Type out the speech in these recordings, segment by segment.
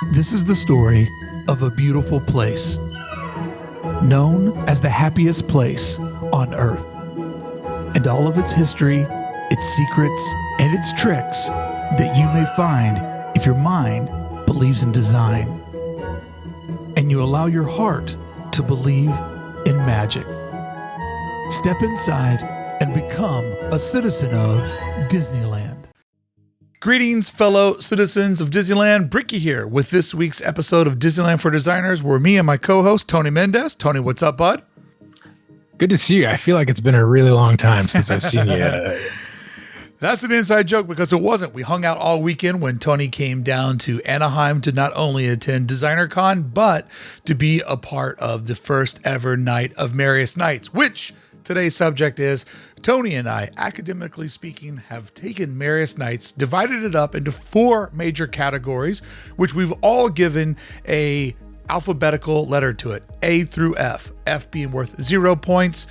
This is the story of a beautiful place, known as the happiest place on Earth, and all of its history, its secrets, and its tricks that you may find if your mind believes in design, and you allow your heart to believe in magic. Step inside and become a citizen of Disneyland. Greetings, fellow citizens of Disneyland. Brickey here with this week's episode of Disneyland for Designers, where me and my co-host, Tony Mendez. Tony, what's up, bud? Good to see you. I feel like it's been a really long time since I've seen you. That's an inside joke because it wasn't. We hung out all weekend when Tony came down to Anaheim to not only attend Designer Con, but to be a part of the first ever night of Merriest Nites, which today's subject is Tony and I, academically speaking, have taken Merriest Nites, divided it up into 4 major categories, which we've all given a alphabetical letter to it, A through F. F being worth 0 points,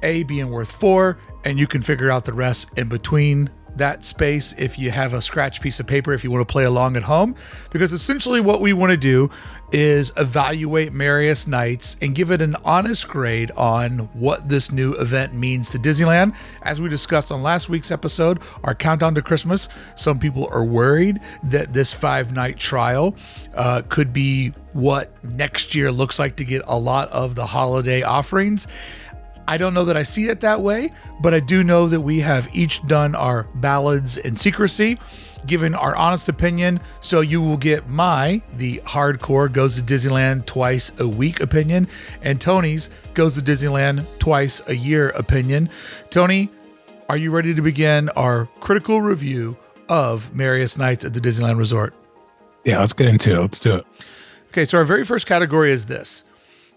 A being worth 4, and you can figure out the rest in between that space if you have a scratch piece of paper if you want to play along at home, because essentially what we want to do is evaluate Merriest Nites and give it an honest grade on what this new event means to Disneyland. As we discussed on last week's episode, our countdown to Christmas, some people are worried that this 5-night trial could be what next year looks like to get a lot of the holiday offerings. I don't know that I see it that way, but I do know that we have each done our ballads in secrecy, given our honest opinion. So you will get the hardcore goes to Disneyland twice a week opinion, and Tony's goes to Disneyland twice a year opinion. Tony, are you ready to begin our critical review of Merriest Nites at the Disneyland Resort? Yeah, let's get into it. Let's do it. Okay, so our very first category is this.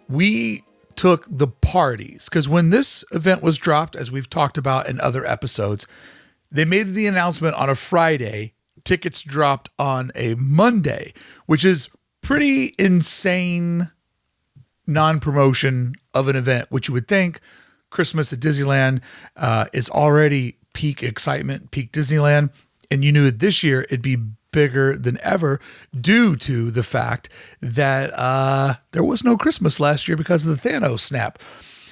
We took the parties, because when this event was dropped, as we've talked about in other episodes, they made the announcement on a Friday. Tickets dropped on a Monday, which is pretty insane non-promotion of an event, which you would think Christmas at Disneyland is already peak excitement, peak Disneyland, and you knew that this year it'd be bigger than ever due to the fact that there was no Christmas last year because of the Thanos snap.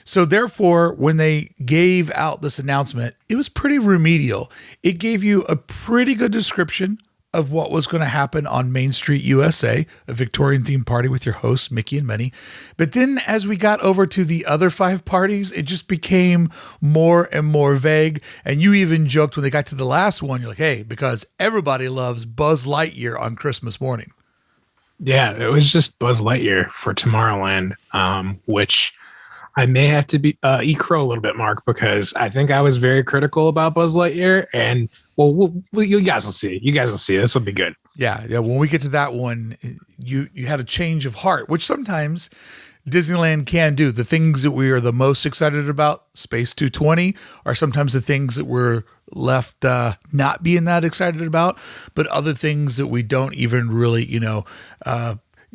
So therefore, when they gave out this announcement, it was pretty remedial. It gave you a pretty good description of what was going to happen on Main Street USA, a Victorian themed party with your hosts, Mickey and Minnie. But then as we got over to the other 5 parties, it just became more and more vague. And you even joked when they got to the last one, you're like, hey, because everybody loves Buzz Lightyear on Christmas morning. Yeah, it was just Buzz Lightyear for Tomorrowland, which I may have to be eat crow a little bit, Mark, because I think I was very critical about Buzz Lightyear, and well, you guys will see. You guys will see. This will be good. Yeah. When we get to that one, you had a change of heart, which sometimes Disneyland can do. The things that we are the most excited about, Space 220, are sometimes the things that we're left not being that excited about, but other things that we don't even really,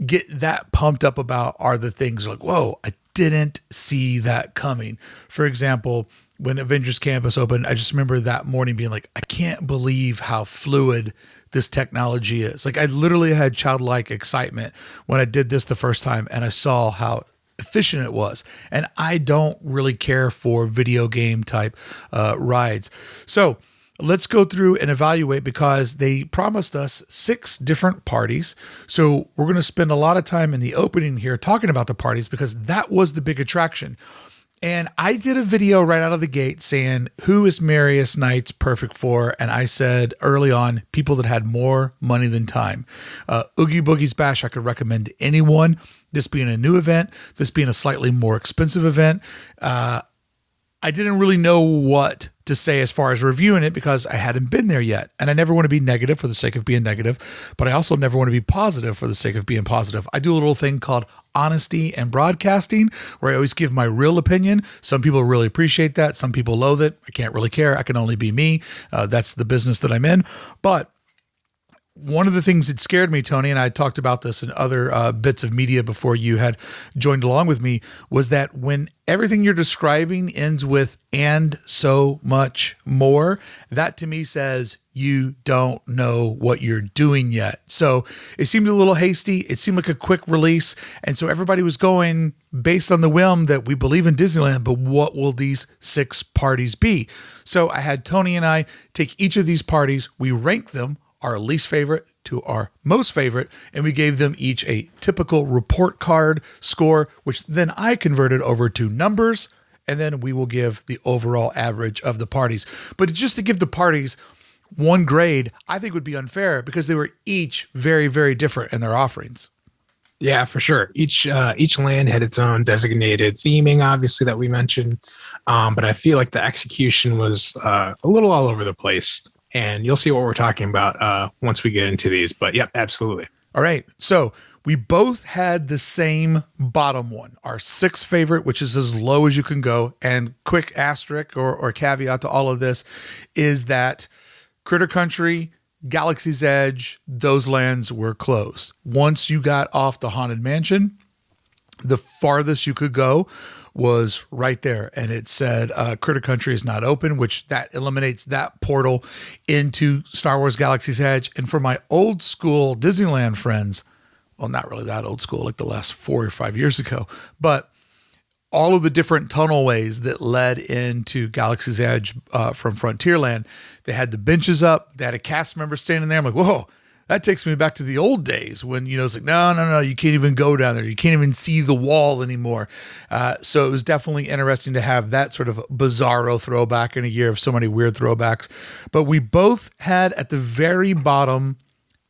get that pumped up about are the things like, whoa, I didn't see that coming. For example, when Avengers Campus opened, I just remember that morning being like, I can't believe how fluid this technology is. Like, I literally had childlike excitement when I did this the first time and I saw how efficient it was. And I don't really care for video game type rides. So let's go through and evaluate, because they promised us 6 different parties. So we're going to spend a lot of time in the opening here talking about the parties, because that was the big attraction. And I did a video right out of the gate saying, who is Merriest Nites perfect for? And I said early on, people that had more money than time. Oogie Boogie's Bash, I could recommend to anyone. This being a new event, this being a slightly more expensive event. I didn't really know what to say as far as reviewing it because I hadn't been there yet. And I never want to be negative for the sake of being negative, but I also never want to be positive for the sake of being positive. I do a little thing called honesty and broadcasting, where I always give my real opinion. Some people really appreciate that. Some people loathe it. I can't really care. I can only be me. That's the business that I'm in. But one of the things that scared me, Tony, and I talked about this in other bits of media before you had joined along with me, was that when everything you're describing ends with "and so much more," that to me says you don't know what you're doing yet. So it seemed a little hasty. It seemed like a quick release. And so everybody was going based on the whim that we believe in Disneyland, but what will these 6 parties be? So I had Tony and I take each of these parties, we ranked them, our least favorite to our most favorite, and we gave them each a typical report card score, which then I converted over to numbers, and then we will give the overall average of the parties. But just to give the parties one grade, I think would be unfair because they were each very, very different in their offerings. Yeah, for sure. Each land had its own designated theming, obviously, that we mentioned. But I feel like the execution was a little all over the place. And you'll see what we're talking about once we get into these. But yep, absolutely. All right. So we both had the same bottom one, our 6th favorite, which is as low as you can go. And quick asterisk or caveat to all of this is that Critter Country, Galaxy's Edge, those lands were closed. Once you got off the Haunted Mansion, the farthest you could go was right there. And it said Critter Country is not open, which that eliminates that portal into Star Wars Galaxy's Edge. And for my old school Disneyland friends, well, not really that old school, like the last 4 or 5 years ago, but all of the different tunnelways that led into Galaxy's Edge from Frontierland, they had the benches up, they had a cast member standing there. I'm like, whoa, that takes me back to the old days when, it's like, no, you can't even go down there. You can't even see the wall anymore. So it was definitely interesting to have that sort of bizarro throwback in a year of so many weird throwbacks. But we both had at the very bottom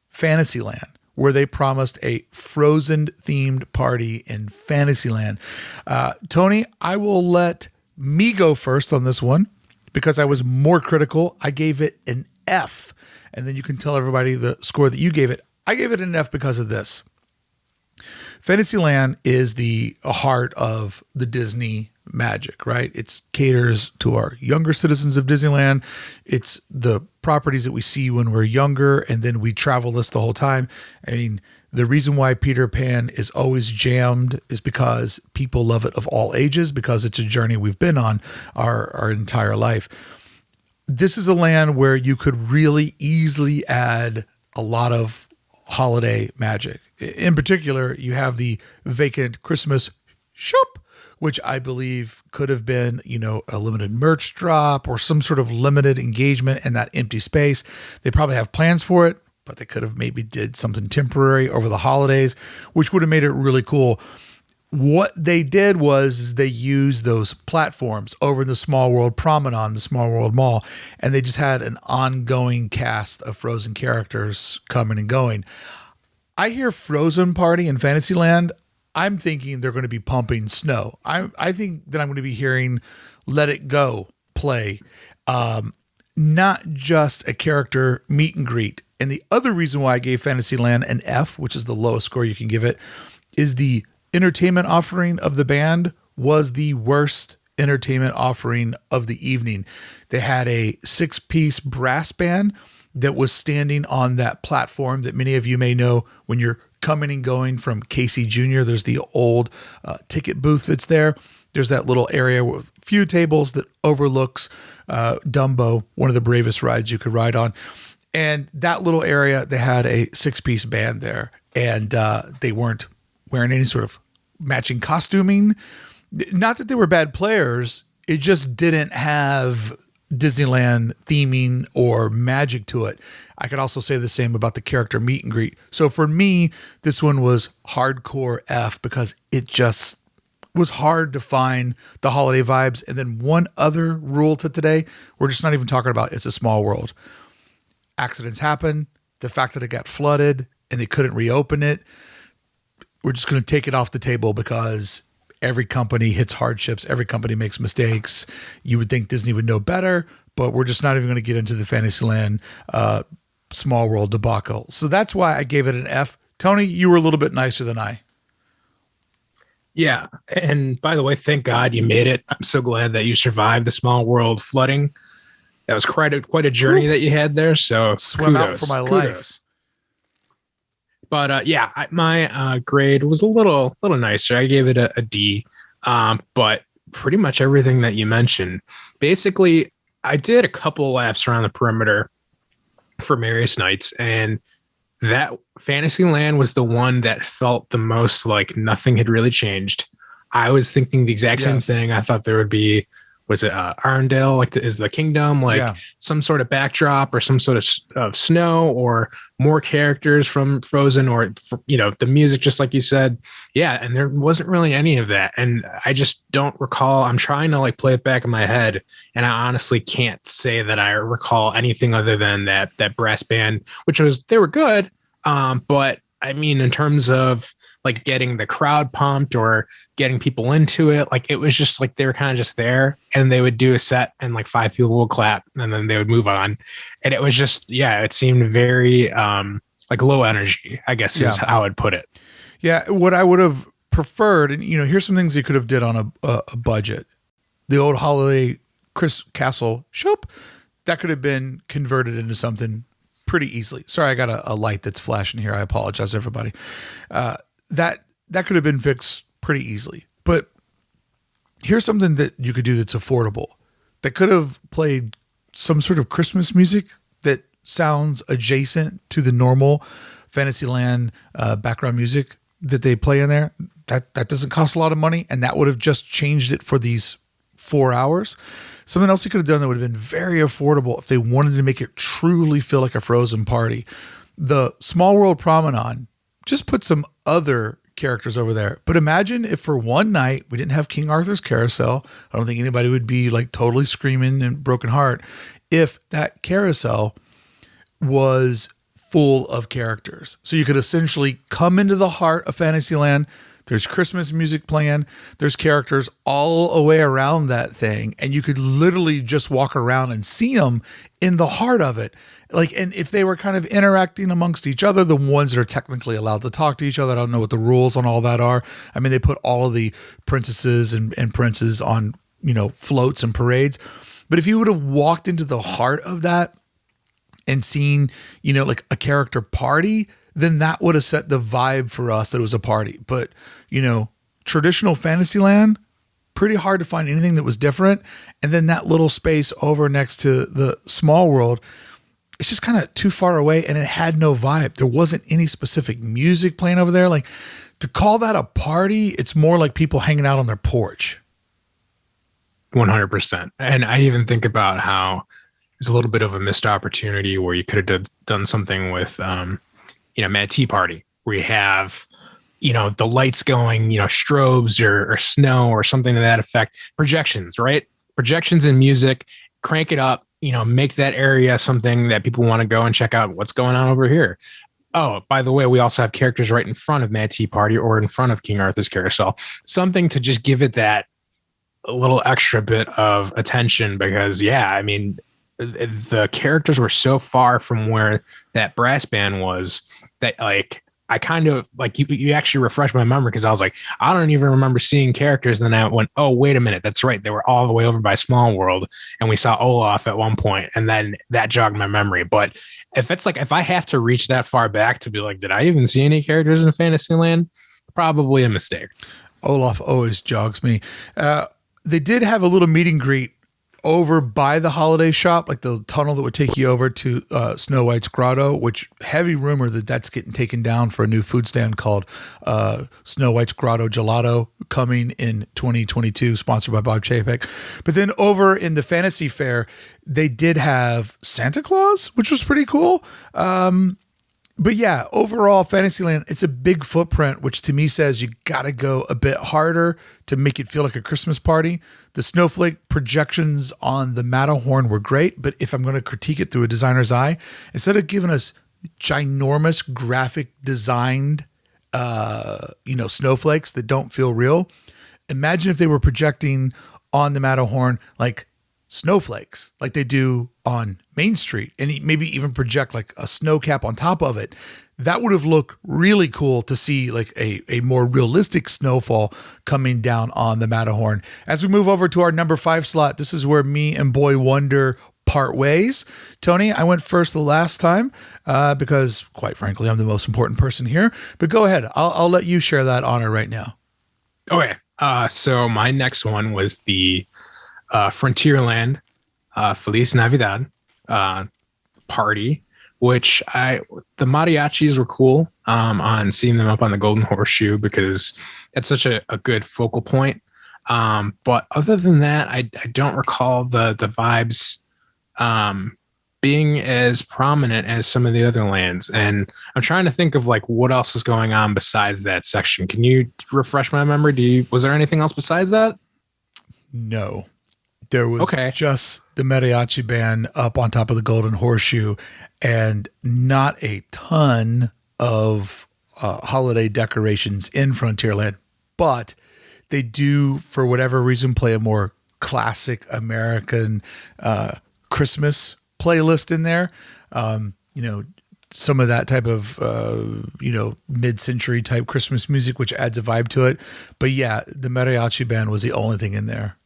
Fantasyland, where they promised a Frozen themed party in Fantasyland. Tony, I will let me go first on this one because I was more critical. I gave it an F. And then you can tell everybody the score that you gave it. I gave it an F because of this. Fantasyland is the heart of the Disney magic, right? It caters to our younger citizens of Disneyland. It's the properties that we see when we're younger, and then we travel this the whole time. I mean, the reason why Peter Pan is always jammed is because people love it of all ages, because it's a journey we've been on our entire life. This is a land where you could really easily add a lot of holiday magic. In particular, you have the vacant Christmas shop, which I believe could have been, a limited merch drop or some sort of limited engagement in that empty space. They probably have plans for it, but they could have maybe did something temporary over the holidays, which would have made it really cool. What they did was they used those platforms over in the Small World Promenade, the Small World Mall, and they just had an ongoing cast of Frozen characters coming and going. I hear Frozen Party in Fantasyland. I'm thinking they're going to be pumping snow. I think that I'm going to be hearing Let It Go play, not just a character meet and greet. And the other reason why I gave Fantasyland an F, which is the lowest score you can give it, is the entertainment offering of the band was the worst entertainment offering of the evening. They had a 6-piece brass band that was standing on that platform that many of you may know when you're coming and going from Casey Jr. There's the old ticket booth that's there. There's that little area with a few tables that overlooks Dumbo, one of the bravest rides you could ride on. And that little area, they had a 6-piece band there, and they weren't wearing any sort of matching costuming. Not that they were bad players. It just didn't have Disneyland theming or magic to it. I could also say the same about the character meet and greet. So for me, this one was hardcore F because it just was hard to find the holiday vibes. And then one other rule to today, we're just not even talking about It's a Small World. Accidents happen. The fact that it got flooded and they couldn't reopen it, we're just going to take it off the table because every company hits hardships. Every company makes mistakes. You would think Disney would know better, but we're just not even going to get into the Fantasyland Small World debacle. So that's why I gave it an F. Tony, you were a little bit nicer than I. Yeah. And by the way, thank God you made it. I'm so glad that you survived the Small World flooding. That was quite a journey that you had there. So swim out for my life. But yeah, my grade was a little nicer. I gave it a D. But pretty much everything that you mentioned. Basically, I did a couple laps around the perimeter for Merriest Nites, and that Fantasyland was the one that felt the most like nothing had really changed. I was thinking the exact same thing. I thought there would be, was it Arendelle, like is the kingdom, like some sort of backdrop or some sort of snow or more characters from Frozen, or the music, just like you said. Yeah, and there wasn't really any of that, and I just don't recall. I'm trying to like play it back in my head, and I honestly can't say that I recall anything other than that brass band, which they were good, but I mean, in terms of like getting the crowd pumped or getting people into it, like it was just like they were kind of just there, and they would do a set and like 5 people would clap and then they would move on. And it was just, it seemed very like low energy, I guess is how I'd put it. Yeah. What I would have preferred, and here's some things you could have did on a budget. The old holiday Chris Castle shop, that could have been converted into something pretty easily. Sorry, I got a light that's flashing here. I apologize, everybody. That could have been fixed pretty easily. But here's something that you could do that's affordable. That could have played some sort of Christmas music that sounds adjacent to the normal Fantasyland background music that they play in there. That doesn't cost a lot of money, and that would have just changed it for these 4 hours. Something else they could have done that would have been very affordable if they wanted to make it truly feel like a Frozen party. The Small World Promenade, just put some other characters over there. But imagine if for one night we didn't have King Arthur's carousel. I don't think anybody would be like totally screaming and broken heart if that carousel was full of characters. So you could essentially come into the heart of Fantasyland. There's Christmas music playing. There's characters all the way around that thing. And you could literally just walk around and see them in the heart of it. Like, and if they were kind of interacting amongst each other, the ones that are technically allowed to talk to each other, I don't know what the rules on all that are. I mean, they put all of the princesses and princes on, floats and parades. But if you would have walked into the heart of that and seen, like a character party, then that would have set the vibe for us that it was a party. But, traditional Fantasyland, pretty hard to find anything that was different. And then that little space over next to the Small World, it's just kind of too far away, and it had no vibe. There wasn't any specific music playing over there. Like, to call that a party, it's more like people hanging out on their porch. 100%. And I even think about how it's a little bit of a missed opportunity where you could have done something with, Mad Tea Party, where you have, the lights going, strobes or snow or something to that effect. Projections, right? Projections and music, crank it up, make that area something that people want to go and check out what's going on over here. Oh, by the way, we also have characters right in front of Mad Tea Party or in front of King Arthur's Carousel. Something to just give it that a little extra bit of attention, because, the characters were so far from where that brass band was that, like, I kind of like you actually refreshed my memory, because I was like, I don't even remember seeing characters. And then I went, oh, wait a minute. That's right. They were all the way over by Small World, and we saw Olaf at one point, and then that jogged my memory. But if I have to reach that far back to be like, did I even see any characters in Fantasyland? Probably a mistake. Olaf always jogs me. They did have a little meet and greet over by the holiday shop, like the tunnel that would take you over to Snow White's grotto, which heavy rumor that's getting taken down for a new food stand called Snow White's Grotto Gelato, coming in 2022, sponsored by Bob Chapek. But then over in the Fantasy Fair, they did have Santa Claus, which was pretty cool. But yeah, overall, Fantasyland, it's a big footprint, which to me says you got to go a bit harder to make it feel like a Christmas party. The snowflake projections on the Matterhorn were great, but if I'm going to critique it through a designer's eye, instead of giving us ginormous graphic designed, snowflakes that don't feel real, imagine if they were projecting on the Matterhorn like snowflakes, like they do on Main Street, and maybe even project like a snow cap on top of it. That would have looked really cool to see, like a more realistic snowfall coming down on the Matterhorn. As we move over to our number 5 slot, this is where me and Boy Wonder part ways. Tony, I went first the last time because, quite frankly, I'm the most important person here. But go ahead. I'll let you share that honor right now. Okay. So my next one was the Frontierland Feliz Navidad party, which the mariachis were cool on seeing them up on the Golden Horseshoe because it's such a good focal point. But other than that, I don't recall the vibes being as prominent as some of the other lands. And I'm trying to think of like what else was going on besides that section. Can you refresh my memory? Was there anything else besides that? No. There was just the mariachi band up on top of the Golden Horseshoe and not a ton of holiday decorations in Frontierland, but they do, for whatever reason, play a more classic American Christmas playlist in there. Some of that type of, mid-century type Christmas music, which adds a vibe to it. But yeah, the mariachi band was the only thing in there.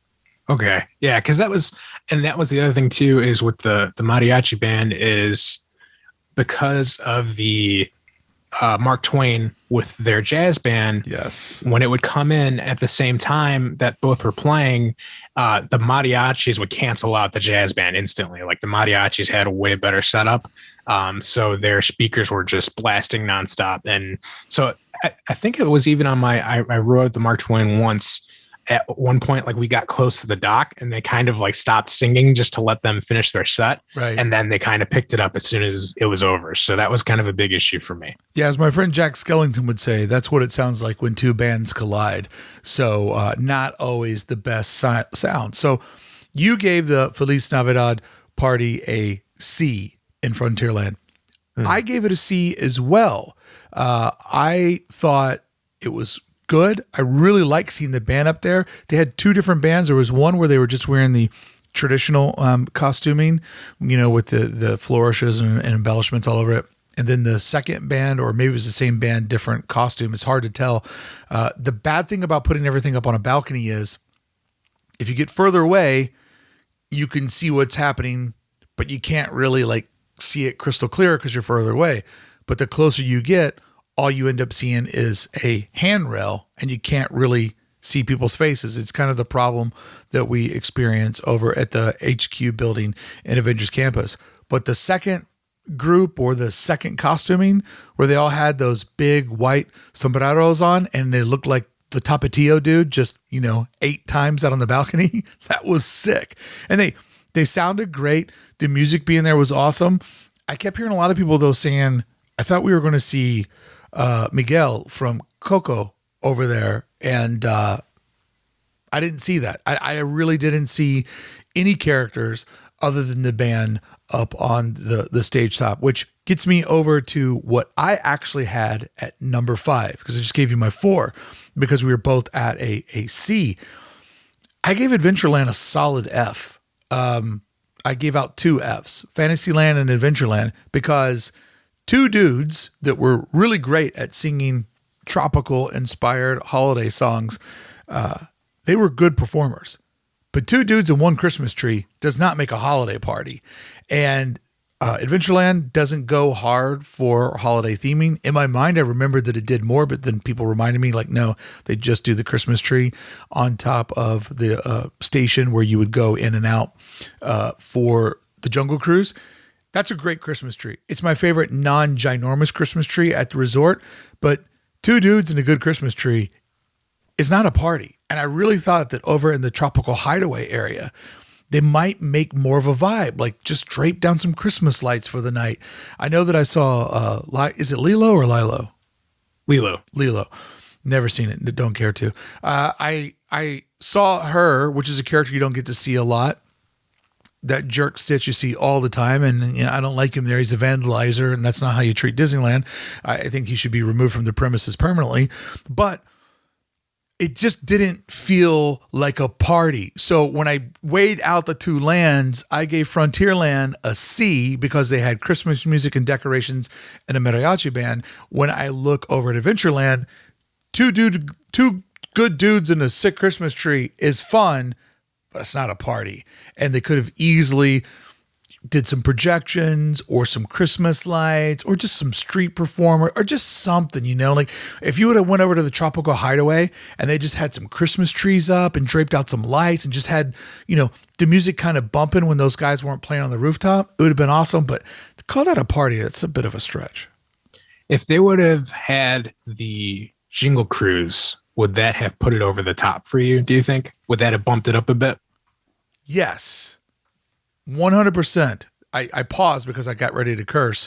Okay. Yeah. Cause that was the other thing too, is with the mariachi band is because of the Mark Twain with their jazz band. Yes. When it would come in at the same time that both were playing, the mariachis would cancel out the jazz band instantly. Like the mariachis had a way better setup. So their speakers were just blasting nonstop. And so I think it was even on I rode the Mark Twain once. At one point, like we got close to the dock and they kind of like stopped singing just to let them finish their set. Right. And then they kind of picked it up as soon as it was over. So that was kind of a big issue for me. Yeah. As my friend Jack Skellington would say, that's what it sounds like when two bands collide. So not always the best sound. So you gave the Feliz Navidad party a C in Frontierland. I gave it a C as well. I thought it was good. I really like seeing the band up there. They had two different bands. There was one where they were just wearing the traditional costuming, with the flourishes and embellishments all over it. And then the second band, or maybe it was the same band, different costume. It's hard to tell. The bad thing about putting everything up on a balcony is if you get further away, you can see what's happening, but you can't really like see it crystal clear because you're further away. But the closer you get, all you end up seeing is a handrail and you can't really see people's faces. It's kind of the problem that we experience over at the HQ building in Avengers Campus. But the second group, or the second costuming, where they all had those big white sombreros on and they looked like the Tapatio dude just, 8 times out on the balcony, that was sick. And they sounded great. The music being there was awesome. I kept hearing a lot of people though saying, I thought we were going to see Miguel from Coco over there. And I didn't see that. I really didn't see any characters other than the band up on the stage top, which gets me over to what I actually had at number 5, because I just gave you my 4 because we were both at a C. I gave Adventureland a solid F. I gave out 2 Fs, Fantasyland and Adventureland, because 2 dudes that were really great at singing tropical inspired holiday songs. They were good performers, but 2 dudes and 1 Christmas tree does not make a holiday party. And Adventureland doesn't go hard for holiday theming. In my mind, I remembered that it did more, but then people reminded me like, no, they just do the Christmas tree on top of the station where you would go in and out for the Jungle Cruise. That's a great Christmas tree. It's my favorite non-ginormous Christmas tree at the resort, but 2 dudes and a good Christmas tree is not a party. And I really thought that over in the tropical hideaway area, they might make more of a vibe, like just drape down some Christmas lights for the night. I know that I saw, is it Lilo or Lilo? Lilo. Never seen it. Don't care to. I saw her, which is a character you don't get to see a lot. That jerk Stitch you see all the time, and I don't like him there. He's a vandalizer, and that's not how you treat Disneyland. I think he should be removed from the premises permanently. But it just didn't feel like a party. So when I weighed out the 2 lands, I gave Frontierland a C because they had Christmas music and decorations and a mariachi band. When I look over at Adventureland, 2 good dudes in a sick Christmas tree is fun, but it's not a party. And they could have easily did some projections or some Christmas lights or just some street performer or just something, like if you would have went over to the Tropical Hideaway and they just had some Christmas trees up and draped out some lights and just had, the music kind of bumping when those guys weren't playing on the rooftop, it would have been awesome. But to call that a party, that's a bit of a stretch. If they would have had the Jingle Cruise, would that have put it over the top for you, do you think? Would that have bumped it up a bit? Yes. 100%. I paused because I got ready to curse.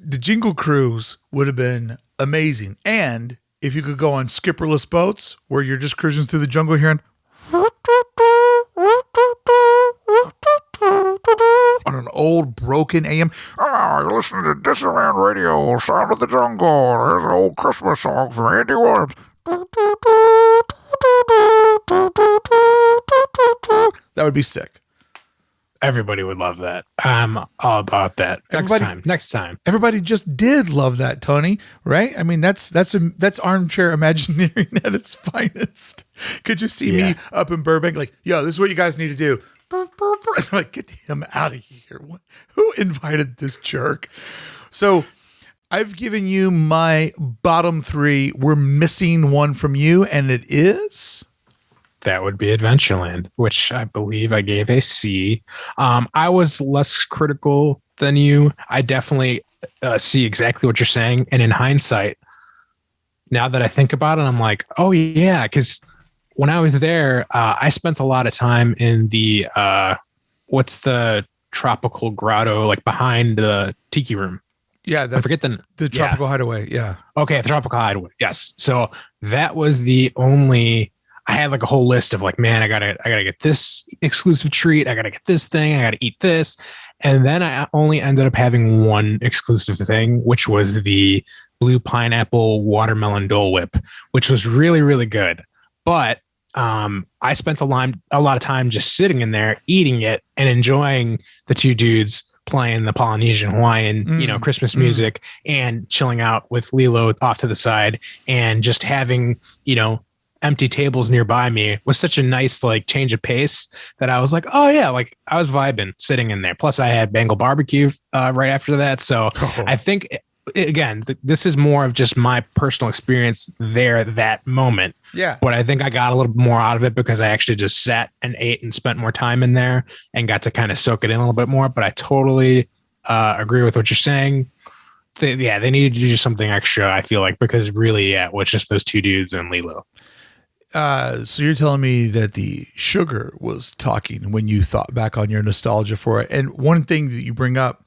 The Jingle Cruise would have been amazing. And if you could go on skipperless boats where you're just cruising through the jungle hearing on an old broken AM. You're listening to Disneyland Radio, Sound of the Jungle. There's an old Christmas song from Andy Williams. That would be sick. Everybody would love that. I'm all about that. Next time. Everybody just did love that, Tony. Right? I mean, that's armchair imagineering at its finest. Could you see me up in Burbank, like, yo, this is what you guys need to do? Like, get him out of here. Who invited this jerk? So I've given you my bottom three. We're missing one from you, and it is. That would be Adventureland, which I believe I gave a C. I was less critical than you. I definitely see exactly what you're saying. And in hindsight, now that I think about it, I'm like, oh, yeah, because when I was there, I spent a lot of time in the, what's the tropical grotto, like behind the tiki room? Yeah, I forget the Tropical Hideaway. Yeah. Okay, the Tropical Hideaway. Yes. So that was the only. I had like a whole list of like, man, I gotta get this exclusive treat. I gotta get this thing. I gotta eat this. And then I only ended up having one exclusive thing, which was the blue pineapple watermelon Dole Whip, which was really, really good. But I spent a lot of time just sitting in there, eating it and enjoying the two dudes playing the Polynesian Hawaiian, Christmas music and chilling out with Lilo off to the side and just having, empty tables nearby me was such a nice like change of pace that I was like, oh yeah, like I was vibing sitting in there. Plus I had Bengal barbecue right after that. So I think again, this is more of just my personal experience there that moment. Yeah. But I think I got a little more out of it because I actually just sat and ate and spent more time in there and got to kind of soak it in a little bit more. But I totally agree with what you're saying. They needed to do something extra, I feel like, because really, it was just those two dudes and Lilo. So you're telling me that the sugar was talking when you thought back on your nostalgia for it. And one thing that you bring up,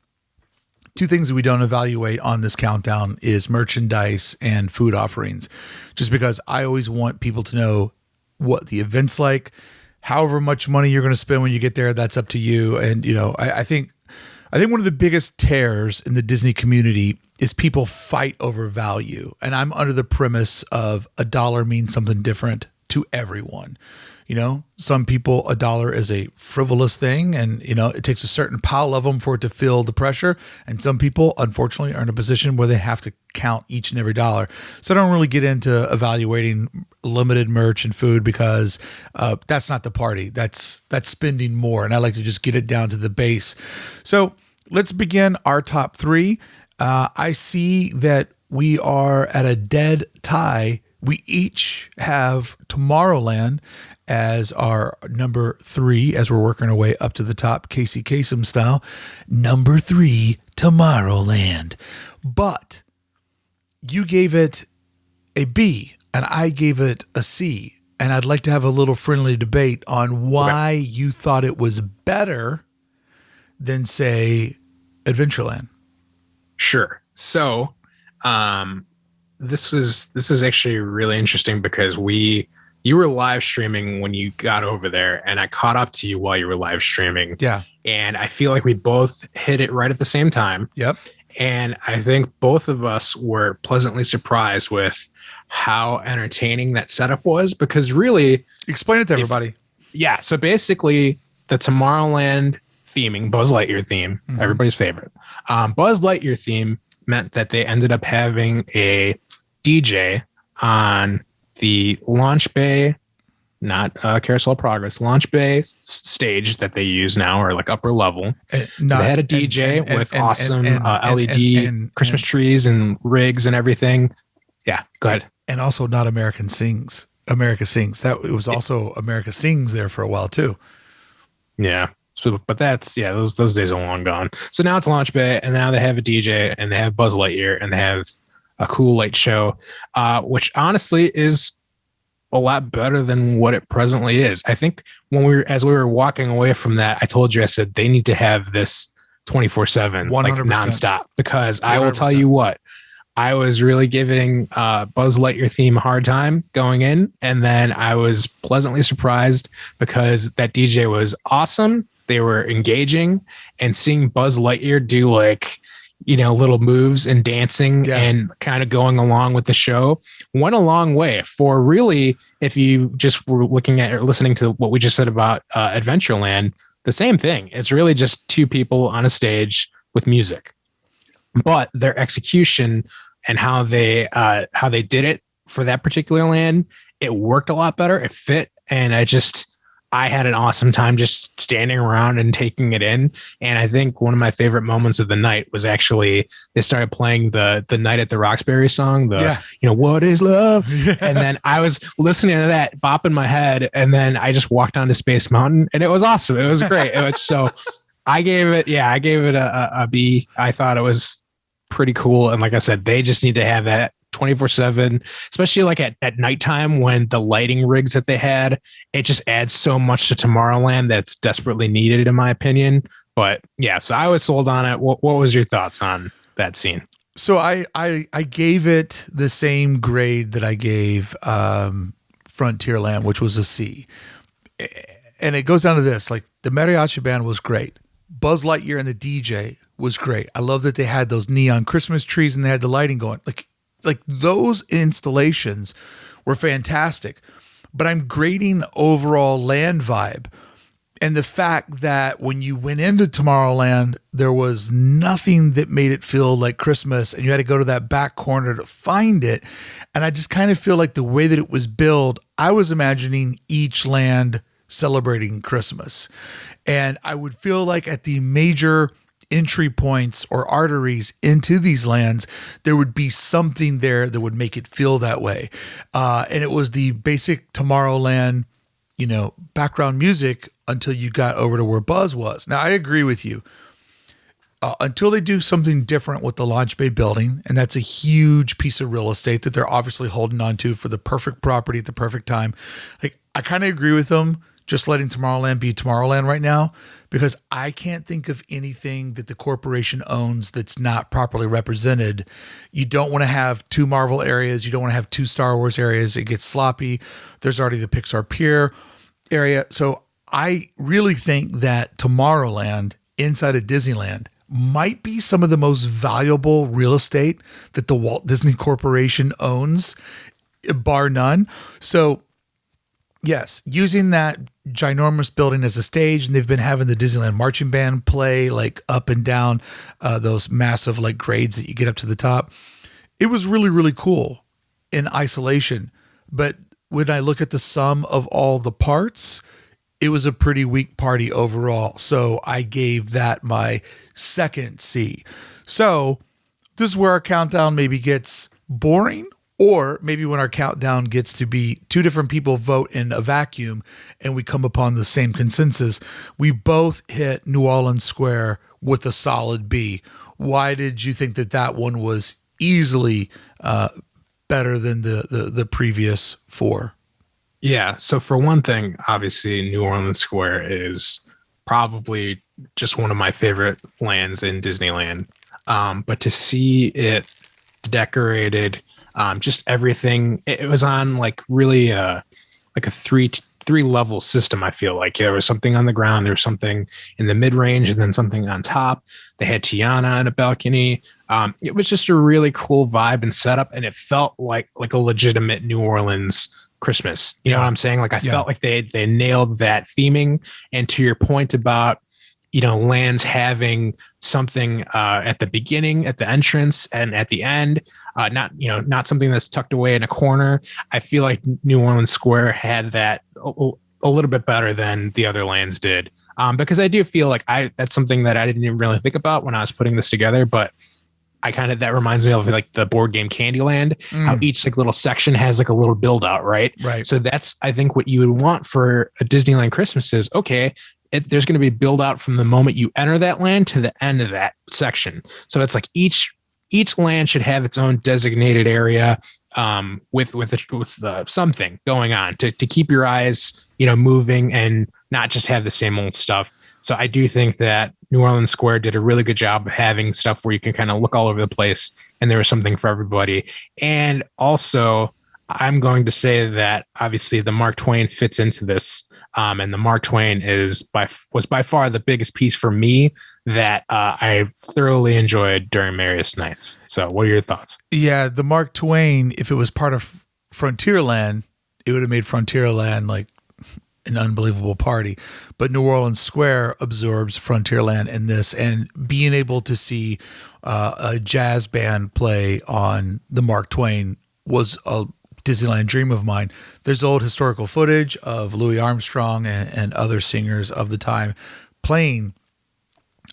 two things that we don't evaluate on this countdown is merchandise and food offerings, just because I always want people to know what the event's like. However much money you're going to spend when you get there, that's up to you. And, I think one of the biggest tears in the Disney community is people fight over value. And I'm under the premise of $1 means something different to everyone. Some people, $1 is a frivolous thing and, it takes a certain pile of them for it to feel the pressure. And some people, unfortunately, are in a position where they have to count each and every dollar. So I don't really get into evaluating limited merch and food because that's not the party. That's spending more. And I like to just get it down to the base. So let's begin our top three. I see that we are at a dead tie. We each have Tomorrowland as our number 3 as we're working our way up to the top, Casey Kasem style. Number 3, Tomorrowland. But you gave it a B and I gave it a C. And I'd like to have a little friendly debate on why you thought it was better than, say, Adventureland. Sure. So, this is actually really interesting because you were live streaming when you got over there and I caught up to you while you were live streaming. Yeah. And I feel like we both hit it right at the same time. Yep. And I think both of us were pleasantly surprised with how entertaining that setup was because really explain it to everybody. So basically the Tomorrowland theming, Buzz Lightyear theme, everybody's favorite. Buzz Lightyear theme meant that they ended up having a DJ on the launch bay not Carousel of Progress, Launch Bay stage that they use now, or like upper level. So they had a DJ with awesome LED Christmas trees and rigs and everything. Yeah, go ahead. And also not America Sings. That it was also America Sings there for a while too. Yeah. So, but that's, those days are long gone. So now it's Launch Bay, and now they have a DJ, and they have Buzz Lightyear, and they have a cool light show, which honestly is a lot better than what it presently is. I think as we were walking away from that, I told you, I said, they need to have this 24/7, like nonstop, because 100%. I will tell you what, I was really giving Buzz Lightyear theme a hard time going in, and then I was pleasantly surprised because that DJ was awesome. They were engaging, and seeing Buzz Lightyear do like, little moves and dancing and kind of going along with the show went a long way for really, if you just were looking at or listening to what we just said about Adventureland, the same thing. It's really just two people on a stage with music, but their execution and how they did it for that particular land, it worked a lot better. It fit. And I had an awesome time just standing around and taking it in. And I think one of my favorite moments of the night was actually they started playing the Night at the Roxbury song, what is love? And then I was listening to that, bopping my head, and then I just walked onto Space Mountain, and it was awesome. It was great. So I gave it a B. I thought it was pretty cool. And like I said, they just need to have that 24/7, especially like at nighttime when the lighting rigs that they had, it just adds so much to Tomorrowland that's desperately needed, in my opinion. But yeah, so I was sold on it. What was your thoughts on that scene? So I gave it the same grade that I gave Frontierland, which was a C. And it goes down to this, like the mariachi band was great. Buzz Lightyear and the DJ was great. I love that they had those neon Christmas trees and they had the lighting going. Like those installations were fantastic, but I'm grading overall land vibe. And the fact that when you went into Tomorrowland, there was nothing that made it feel like Christmas, and you had to go to that back corner to find it. And I just kind of feel like the way that it was built, I was imagining each land celebrating Christmas. And I would feel like at the major entry points or arteries into these lands, there would be something there that would make it feel that way. And it was the basic Tomorrowland, background music until you got over to where Buzz was. Now, I agree with you. Until they do something different with the Launch Bay building, and that's a huge piece of real estate that they're obviously holding on to for the perfect property at the perfect time. Like, I kind of agree with them just letting Tomorrowland be Tomorrowland right now, because I can't think of anything that the corporation owns that's not properly represented. You don't want to have two Marvel areas. You don't want to have two Star Wars areas. It gets sloppy. There's already the Pixar Pier area. So I really think that Tomorrowland inside of Disneyland might be some of the most valuable real estate that the Walt Disney Corporation owns, bar none. So yes, using that ginormous building as a stage, and they've been having the Disneyland marching band play like up and down those massive like grades that you get up to the top. It was really, really cool in isolation. But when I look at the sum of all the parts, it was a pretty weak party overall. So I gave that my second C. So this is where our countdown maybe gets boring, or maybe when our countdown gets to be two different people vote in a vacuum and we come upon the same consensus. We both hit New Orleans Square with a solid B. Why did you think that one was easily better than the previous four? Yeah. So for one thing, obviously New Orleans Square is probably just one of my favorite lands in Disneyland. But to see it decorated, just everything, it was on like really like a three level system. I feel like there was something on the ground, there was something in the mid range, and then something on top. They had Tiana in a balcony. It was just a really cool vibe and setup, and it felt like a legitimate New Orleans Christmas. You know what I'm saying? Like I felt like they nailed that theming. And to your point about, lands having something at the beginning, at the entrance, and at the end, not something that's tucked away in a corner. I feel like New Orleans Square had that a little bit better than the other lands did. Because I do feel like that's something that I didn't even really think about when I was putting this together, but that reminds me of like the board game Candyland, how each like little section has like a little build out, right? Right. So that's, I think, what you would want for a Disneyland Christmas is, okay, there's going to be build out from the moment you enter that land to the end of that section. So it's like each land should have its own designated area with something going on to keep your eyes, moving and not just have the same old stuff. So I do think that New Orleans Square did a really good job of having stuff where you can kind of look all over the place and there was something for everybody. And also, I'm going to say that obviously the Mark Twain fits into this. And the Mark Twain was by far the biggest piece for me that I thoroughly enjoyed during Merriest Nites. So what are your thoughts? Yeah, the Mark Twain, if it was part of Frontierland, it would have made Frontierland like an unbelievable party. But New Orleans Square absorbs Frontierland in this, and being able to see a jazz band play on the Mark Twain was a Disneyland dream of mine. There's old historical footage of Louis Armstrong and other singers of the time playing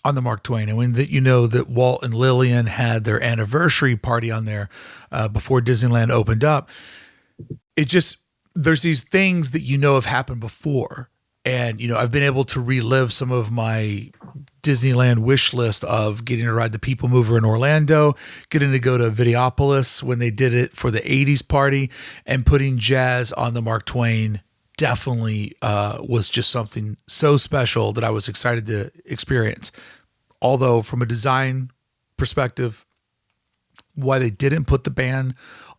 on the Mark Twain. And when that Walt and Lillian had their anniversary party on there before Disneyland opened up, there's these things that have happened before. And, I've been able to relive some of my Disneyland wish list of getting to ride the People Mover in Orlando, getting to go to Videopolis when they did it for the 80s party, and putting jazz on the Mark Twain definitely was just something so special that I was excited to experience. Although from a design perspective, why they didn't put the band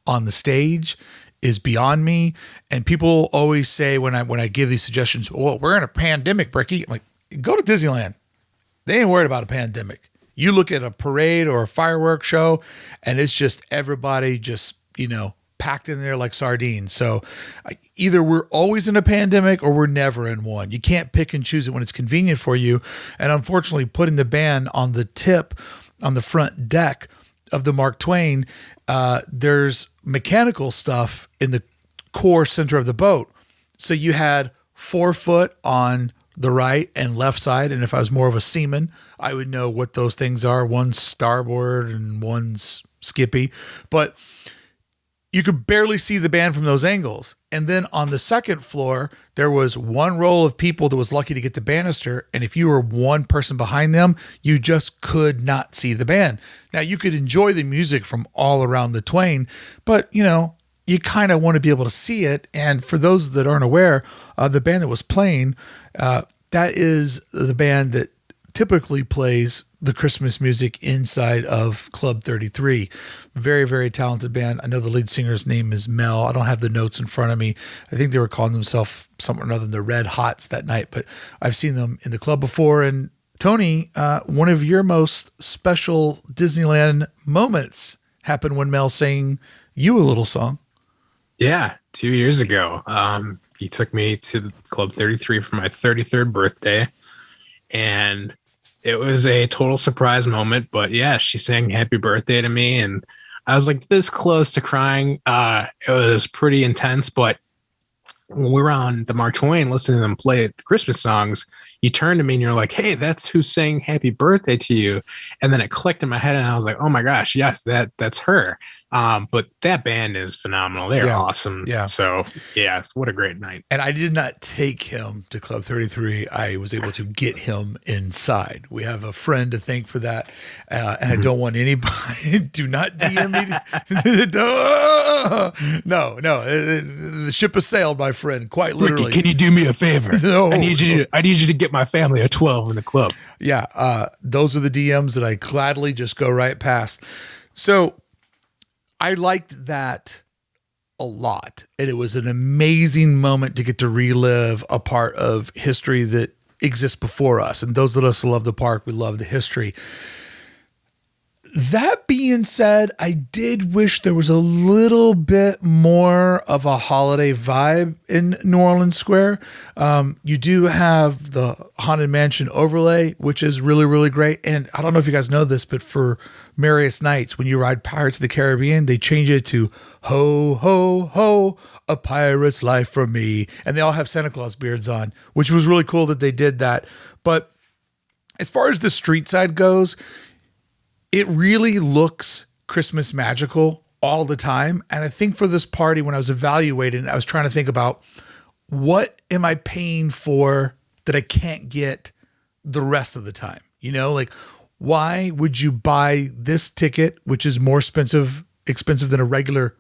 on the stage is beyond me. And people always say when I give these suggestions, well, we're in a pandemic, Brickey. I'm like, go to Disneyland. They ain't worried about a pandemic. You look at a parade or a fireworks show, and it's just everybody just, packed in there like sardines. So either we're always in a pandemic or we're never in one. You can't pick and choose it when it's convenient for you. And unfortunately, putting the band on the tip, on the front deck of the Mark Twain, there's mechanical stuff in the core center of the boat. So you had 4 foot on the right and left side. And if I was more of a seaman, I would know what those things are. One's starboard and one's skippy. But you could barely see the band from those angles. And then on the second floor, there was one row of people that was lucky to get the banister. And if you were one person behind them, you just could not see the band. Now, you could enjoy the music from all around the Twain, but, you kind of want to be able to see it. And for those that aren't aware, the band that was playing, that is the band that typically plays the Christmas music inside of Club 33. Very, very talented band. I know the lead singer's name is Mel. I don't have the notes in front of me. I think they were calling themselves something other than the Red Hots that night, but I've seen them in the club before. And Tony, one of your most special Disneyland moments happened when Mel sang you a little song. Yeah, 2 years ago. He took me to Club 33 for my 33rd birthday, and it was a total surprise moment. But yeah, she sang happy birthday to me, and I was like this close to crying. It was pretty intense, but when we were on the Mark Twain listening to them play the Christmas songs, you turned to me and you're like, hey, that's who sang happy birthday to you. And then it clicked in my head and I was like, oh my gosh, yes, that's her. But that band is phenomenal. They're awesome. Yeah. So yeah, what a great night. And I did not take him to Club 33. I was able to get him inside. We have a friend to thank for that. And I don't want anybody, do not DM me. No, the ship has sailed, my friend, quite literally. Ricky, can you do me a favor? No. I need you to get my family a 12 in the club. Yeah. Those are the DMs that I gladly just go right past. So I liked that a lot. And it was an amazing moment to get to relive a part of history that exists before us. And those of us who love the park, we love the history. That being said, I did wish there was a little bit more of a holiday vibe in New Orleans Square. You do have the Haunted Mansion overlay, which is really, really great. And I don't know if you guys know this, but for Merriest Nites, when you ride Pirates of the Caribbean, they change it to ho, ho, ho, a pirate's life for me. And they all have Santa Claus beards on, which was really cool that they did that. But as far as the street side goes, it really looks Christmas magical all the time. And I think for this party, when I was evaluating, I was trying to think about what am I paying for that I can't get the rest of the time? You know, like why would you buy this ticket, which is more expensive than a regular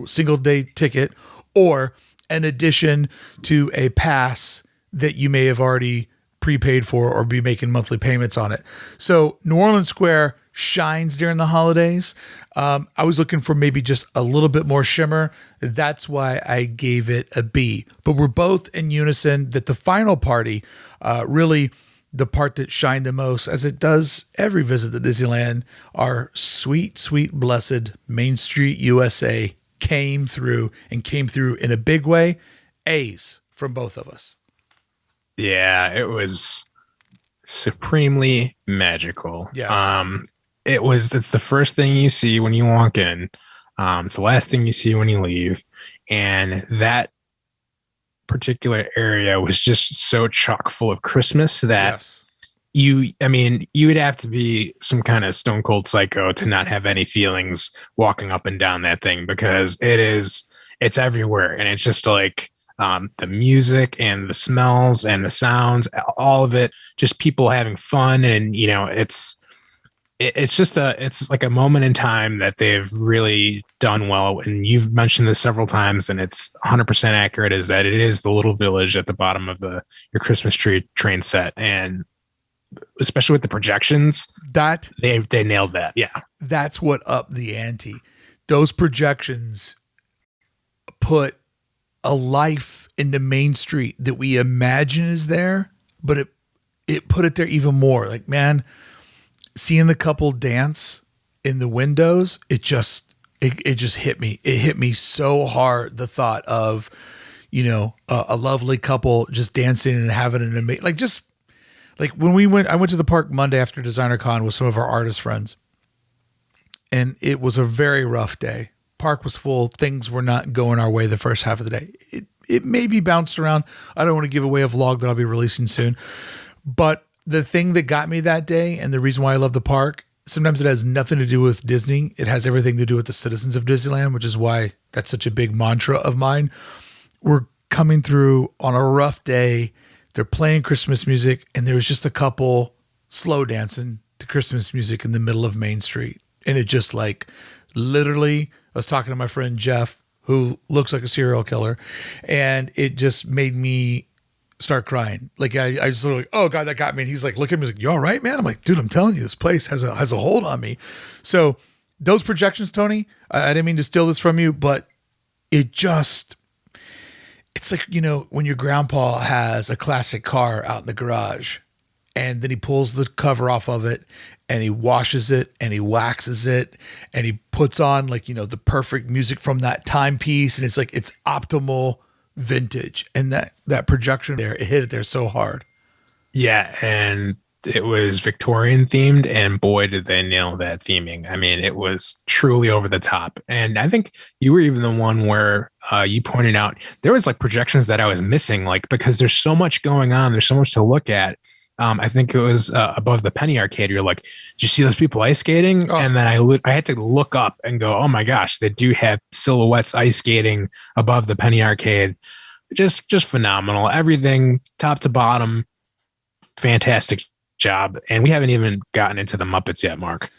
single day ticket, or an addition to a pass that you may have already prepaid for or be making monthly payments on it. So New Orleans Square shines during the holidays. I was looking for maybe just a little bit more shimmer. That's why I gave it a B. But we're both in unison that the final party, really the part that shined the most, as it does every visit to Disneyland, our sweet, sweet, blessed Main Street USA came through in a big way. A's from both of us. Yeah, it was supremely magical. Yes. It's the first thing you see when you walk in. It's the last thing you see when you leave. And that particular area was just so chock full of Christmas that Yes. you would have to be some kind of stone cold psycho to not have any feelings walking up and down that thing, because it's everywhere. And it's just like, the music and the smells and the sounds, all of it, just people having fun. And, you know, it's like a moment in time that they've really done well. And you've mentioned this several times, and it's 100% accurate, is that it is the little village at the bottom of your Christmas tree train set. And especially with the projections, That they nailed that. Yeah. that's what upped the ante. Those projections put a life into Main Street that we imagine is there, but it put it there even more. Like, man, seeing the couple dance in the windows, it just hit me. It hit me so hard. The thought of, you know, a lovely couple just dancing and having an amazing, like when I went to the park Monday after Designer Con with some of our artist friends, and it was a very rough day. Park was full. Things were not going our way the first half of the day. It maybe bounced around. I don't want to give away a vlog that I'll be releasing soon. But the thing that got me that day, and the reason why I love the park, sometimes it has nothing to do with Disney. It has everything to do with the citizens of Disneyland, which is why that's such a big mantra of mine. We're coming through on a rough day. They're playing Christmas music, and there was just a couple slow dancing to Christmas music in the middle of Main Street. And it just like literally, I was talking to my friend Jeff, who looks like a serial killer, and it just made me start crying. Like I just sort of like, oh God, that got me. And he's like, look at me, he's like, you all right, man? I'm like, dude, I'm telling you, this place has a hold on me. So those projections, Tony, I didn't mean to steal this from you, but it's like, you know, when your grandpa has a classic car out in the garage, and then he pulls the cover off of it, and he washes it, and he waxes it, and he puts on, like, you know, the perfect music from that timepiece, and it's like, it's optimal vintage. And that projection there, it hit it there so hard. Yeah. And it was Victorian themed, and boy, did they nail that theming. I mean, it was truly over the top. And I think you were even the one where you pointed out there was like projections that I was missing, like, because there's so much going on. There's so much to look at. I think it was above the Penny Arcade. You're like, did you see those people ice skating? Oh. And then I had to look up and go, oh my gosh, they do have silhouettes ice skating above the Penny Arcade. Just phenomenal. Everything top to bottom. Fantastic job. And we haven't even gotten into the Muppets yet, Mark.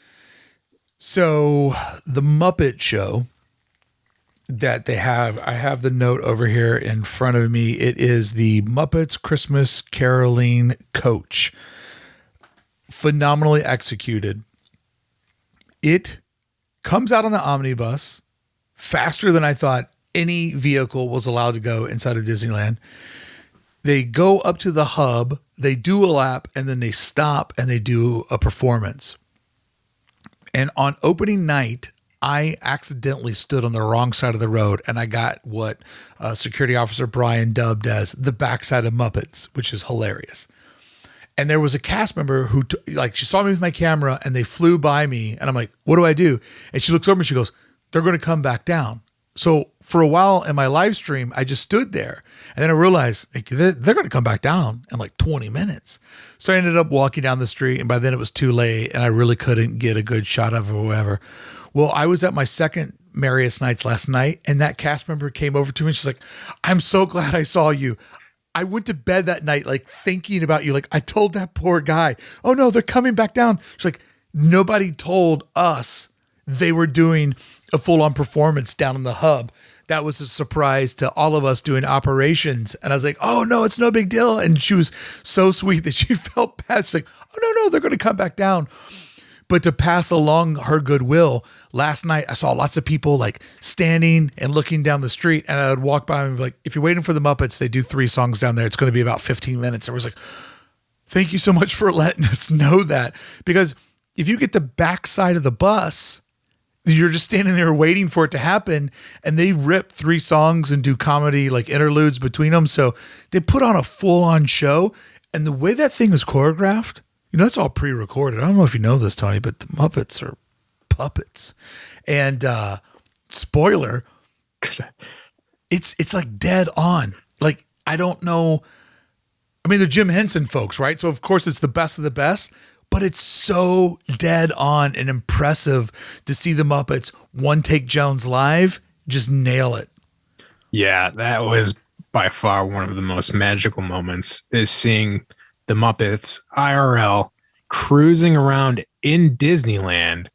So the Muppet Show that they have, I have the note over here in front of me. It is the Muppets Christmas Caroling Coach. Phenomenally executed. It comes out on the omnibus faster than I thought any vehicle was allowed to go inside of Disneyland. They go up to the hub, they do a lap, and then they stop and they do a performance. And on opening night, I accidentally stood on the wrong side of the road, and I got what security officer Brian dubbed as the backside of Muppets, which is hilarious. And there was a cast member who, she saw me with my camera, and they flew by me, and I'm like, what do I do? And she looks over and she goes, they're going to come back down. So for a while in my live stream, I just stood there, and then I realized they're going to come back down in like 20 minutes. So I ended up walking down the street, and by then it was too late, and I really couldn't get a good shot of it or whatever. Well, I was at my second Merriest Nites last night, and that cast member came over to me, and she's like, I'm so glad I saw you. I went to bed that night, like thinking about you. Like, I told that poor guy, oh no, they're coming back down. She's like, nobody told us they were doing a full-on performance down in the hub. That was a surprise to all of us doing operations. And I was like, oh no, it's no big deal. And she was so sweet that she felt bad. She's like, oh no, they're going to come back down. But to pass along her goodwill, last night I saw lots of people like standing and looking down the street, and I would walk by and be like, if you're waiting for the Muppets, they do 3 songs down there. It's going to be about 15 minutes. And I was like, thank you so much for letting us know that. Because if you get the backside of the bus, you're just standing there waiting for it to happen, and they rip 3 songs and do comedy like interludes between them. So they put on a full-on show, and the way that thing is choreographed, it's all pre-recorded. I don't know if you know this, Tony, but the Muppets are puppets. And spoiler, it's like dead on. Like, I don't know. I mean, they're Jim Henson folks, right? So of course it's the best of the best, but it's so dead on and impressive to see the Muppets One Take Jones live just nail it. Yeah, that was by far one of the most magical moments, is seeing the Muppets IRL cruising around in Disneyland,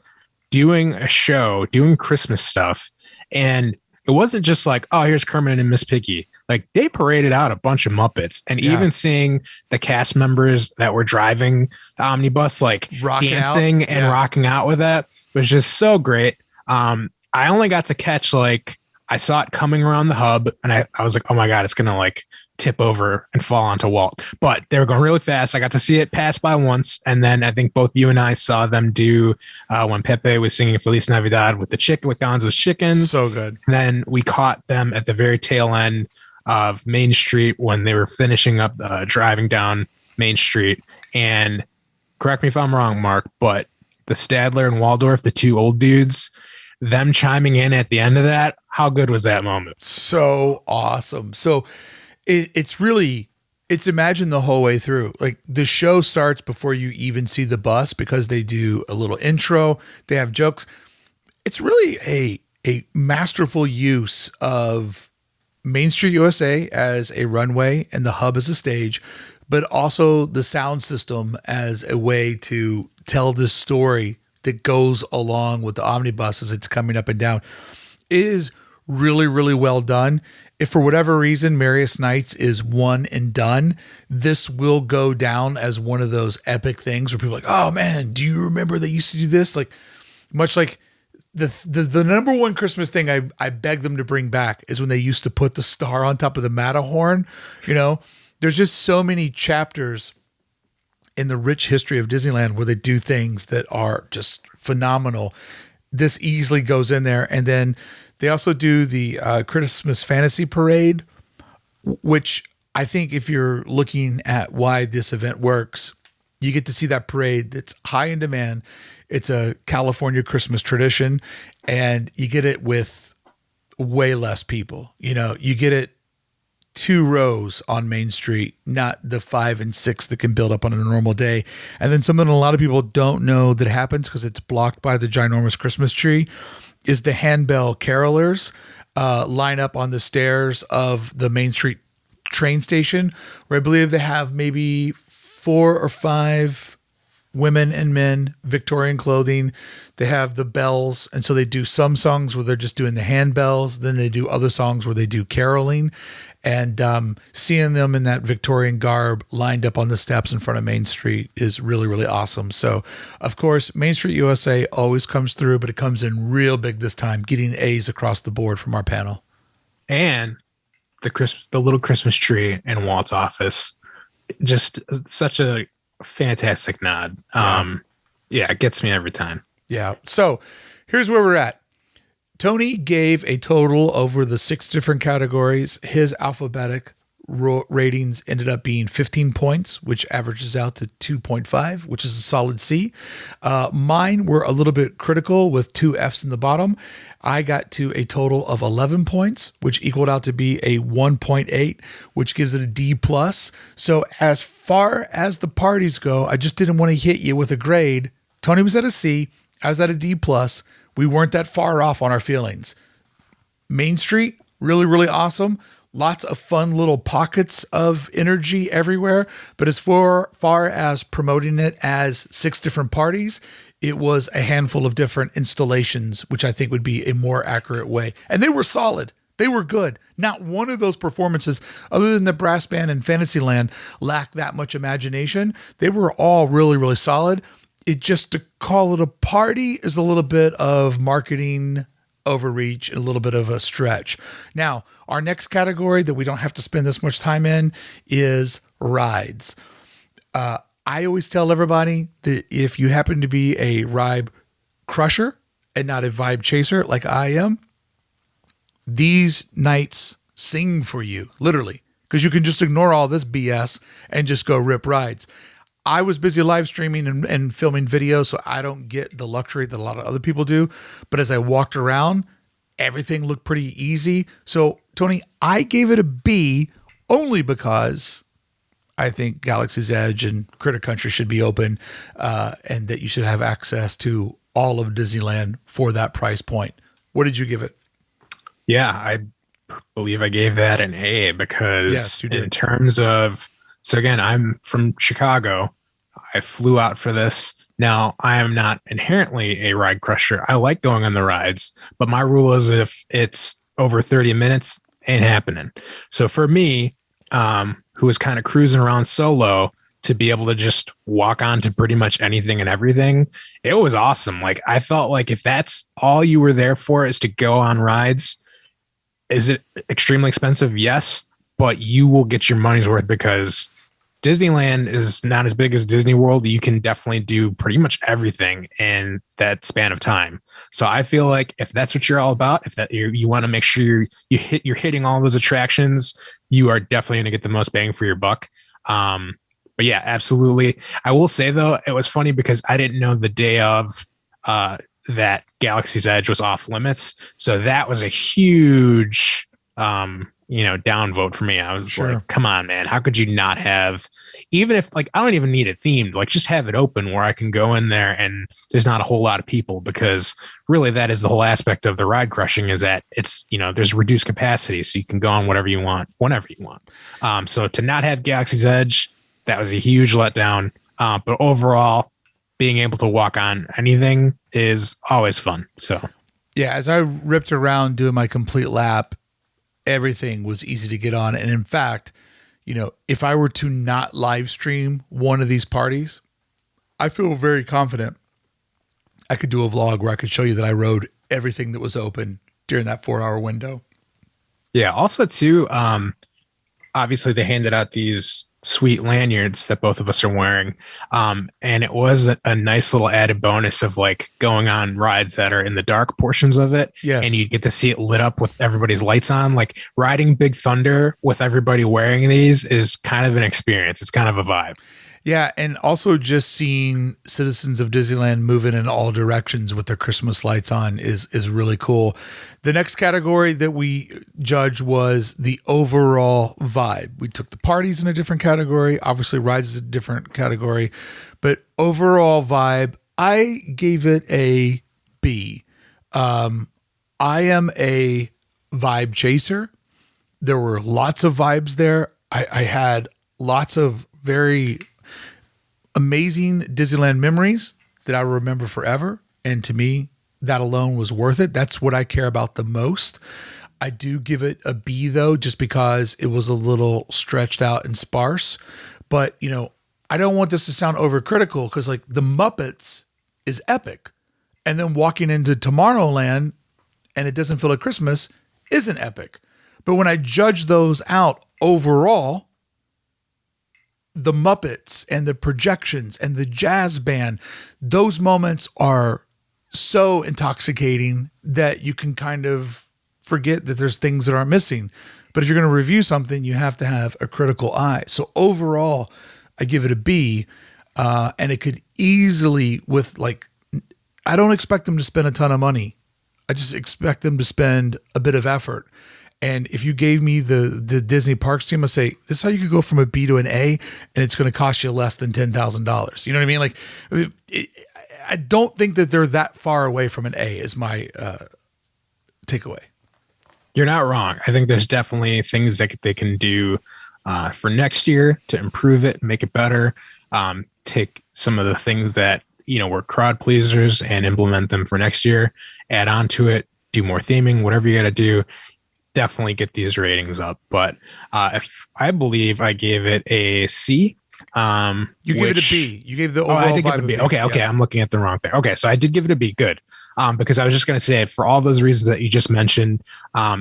doing a show, doing Christmas stuff. And it wasn't just like, oh, here's Kermit and Miss Piggy. Like, they paraded out a bunch of Muppets, and even seeing the cast members that were driving the omnibus, like dancing and rocking out with that, was just so great. I only got to catch, like, I saw it coming around the hub, and I was like, oh my God, it's going to like tip over and fall onto Walt. But they were going really fast. I got to see it pass by once. And then I think both you and I saw them do when Pepe was singing Feliz Navidad with Gonzo's chickens. So good. And then we caught them at the very tail end of Main Street when they were finishing up driving down Main Street. And correct me if I'm wrong, Mark, but the Stadler and Waldorf, the 2 old dudes, them chiming in at the end of that, how good was that moment? So awesome. So it's imagined the whole way through. Like, the show starts before you even see the bus, because they do a little intro. They have jokes. It's really a masterful use of Main Street USA as a runway and the hub as a stage, but also the sound system as a way to tell this story that goes along with the omnibus as it's coming up and down. It is really, really well done. If for whatever reason Merriest Nites is one and done, this will go down as one of those epic things where people are like, oh man, do you remember they used to do this? Like, much like the number one Christmas thing I beg them to bring back is when they used to put the star on top of the Matterhorn. There's just so many chapters in the rich history of Disneyland where they do things that are just phenomenal. This easily goes in there. And then they also do the Christmas Fantasy Parade, which I think if you're looking at why this event works, you get to see that parade that's high in demand. It's a California Christmas tradition, and you get it with way less people. You get it 2 rows on Main Street, not the 5 and 6 that can build up on a normal day. And then something a lot of people don't know that happens because it's blocked by the ginormous Christmas tree is the handbell carolers line up on the stairs of the Main Street train station, where I believe they have maybe 4 or 5 women and men, Victorian clothing. They have the bells. And so they do some songs where they're just doing the handbells. Then they do other songs where they do caroling. And seeing them in that Victorian garb lined up on the steps in front of Main Street is really, really awesome. So, of course, Main Street USA always comes through, but it comes in real big this time, getting A's across the board from our panel. And the little Christmas tree in Walt's office, just such a fantastic nod. Yeah, it gets me every time. Yeah. So here's where we're at. Tony gave a total over the 6 different categories. His alphabetic ratings ended up being 15 points, which averages out to 2.5, which is a solid C. Mine were a little bit critical with 2 Fs in the bottom. I got to a total of 11 points, which equaled out to be a 1.8, which gives it a D plus. So as far as the parties go, I just didn't want to hit you with a grade. Tony was at a C. I was at a D plus. We weren't that far off on our feelings. Main Street, really, really awesome. Lots of fun little pockets of energy everywhere. But as far as promoting it as 6 different parties, it was a handful of different installations, which I think would be a more accurate way. And they were solid. They were good. Not one of those performances, other than the brass band and Fantasyland, lacked that much imagination. They were all really, really solid. It just, to call it a party is a little bit of marketing overreach, a little bit of a stretch. Now, our next category that we don't have to spend this much time in is rides. I always tell everybody that if you happen to be a ride crusher and not a vibe chaser like I am, these nights sing for you, literally, because you can just ignore all this BS and just go rip rides. I was busy live streaming and filming videos, so I don't get the luxury that a lot of other people do. But as I walked around, everything looked pretty easy. So, Tony, I gave it a B only because I think Galaxy's Edge and Critter Country should be open, and that you should have access to all of Disneyland for that price point. What did you give it? Yeah, I believe I gave that an A because yes, you did. In terms of, so again, I'm from Chicago. I flew out for this. Now, I am not inherently a ride crusher. I like going on the rides, but my rule is if it's over 30 minutes, ain't happening. So for me, who was kind of cruising around solo, to be able to just walk on to pretty much anything and everything, it was awesome. Like, I felt like if that's all you were there for is to go on rides, is it extremely expensive? Yes, but you will get your money's worth because Disneyland is not as big as Disney World. You can definitely do pretty much everything in that span of time. So I feel like if that's what you're all about, if that you want to make sure you're hitting all those attractions, you are definitely going to get the most bang for your buck. But yeah, absolutely. I will say though, it was funny because I didn't know the day of that Galaxy's Edge was off limits. So that was a huge downvote for me. I was like, come on, man, how could you not have, even if like, I don't even need it themed, like just have it open where I can go in there and there's not a whole lot of people, because really that is the whole aspect of the ride crushing, is that it's, there's reduced capacity. So you can go on whatever you want, whenever you want. So to not have Galaxy's Edge, that was a huge letdown. But overall, being able to walk on anything is always fun. So yeah, as I ripped around doing my complete lap, everything was easy to get on. And in fact, if I were to not live stream one of these parties, I feel very confident I could do a vlog where I could show you that I rode everything that was open during that 4-hour window. Yeah. Also too, obviously they handed out these sweet lanyards that both of us are wearing. And it was a nice little added bonus of like going on rides that are in the dark portions of it. Yes. And you get to see it lit up with everybody's lights on. Like riding Big Thunder with everybody wearing these is kind of an experience. It's kind of a vibe. Yeah, and also just seeing citizens of Disneyland moving in all directions with their Christmas lights on is really cool. The next category that we judged was the overall vibe. We took the parties in a different category. Obviously, rides is a different category. But overall vibe, I gave it a B. I am a vibe chaser. There were lots of vibes there. I had lots of very amazing Disneyland memories that I remember forever. And to me, that alone was worth it. That's what I care about the most. I do give it a B though, just because it was a little stretched out and sparse. But, I don't want this to sound overcritical, because like the Muppets is epic. And then walking into Tomorrowland and it doesn't feel like Christmas isn't epic. But when I judge those out overall, the Muppets and the projections and the jazz band, those moments are so intoxicating that you can kind of forget that there's things that aren't missing. But if you're going to review something, you have to have a critical eye. So overall, I give it a B. And it could easily, with like, I don't expect them to spend a ton of money. I just expect them to spend a bit of effort. And if you gave me the Disney Parks team, I'd say, this is how you could go from a B to an A, and it's going to cost you less than $10,000. You know what I mean? Like, I don't think that they're that far away from an A is my takeaway. You're not wrong. I think there's definitely things that they can do for next year to improve it, make it better. Take some of the things that, were crowd pleasers and implement them for next year, add on to it, do more theming, whatever you got to do, definitely get these ratings up. But if I believe I gave it a C. You gave it a B. You gave the overall I did give it a B. Okay. Yeah. I'm looking at the wrong thing. Okay. So I did give it a B. Good. Because I was just going to say, for all those reasons that you just mentioned,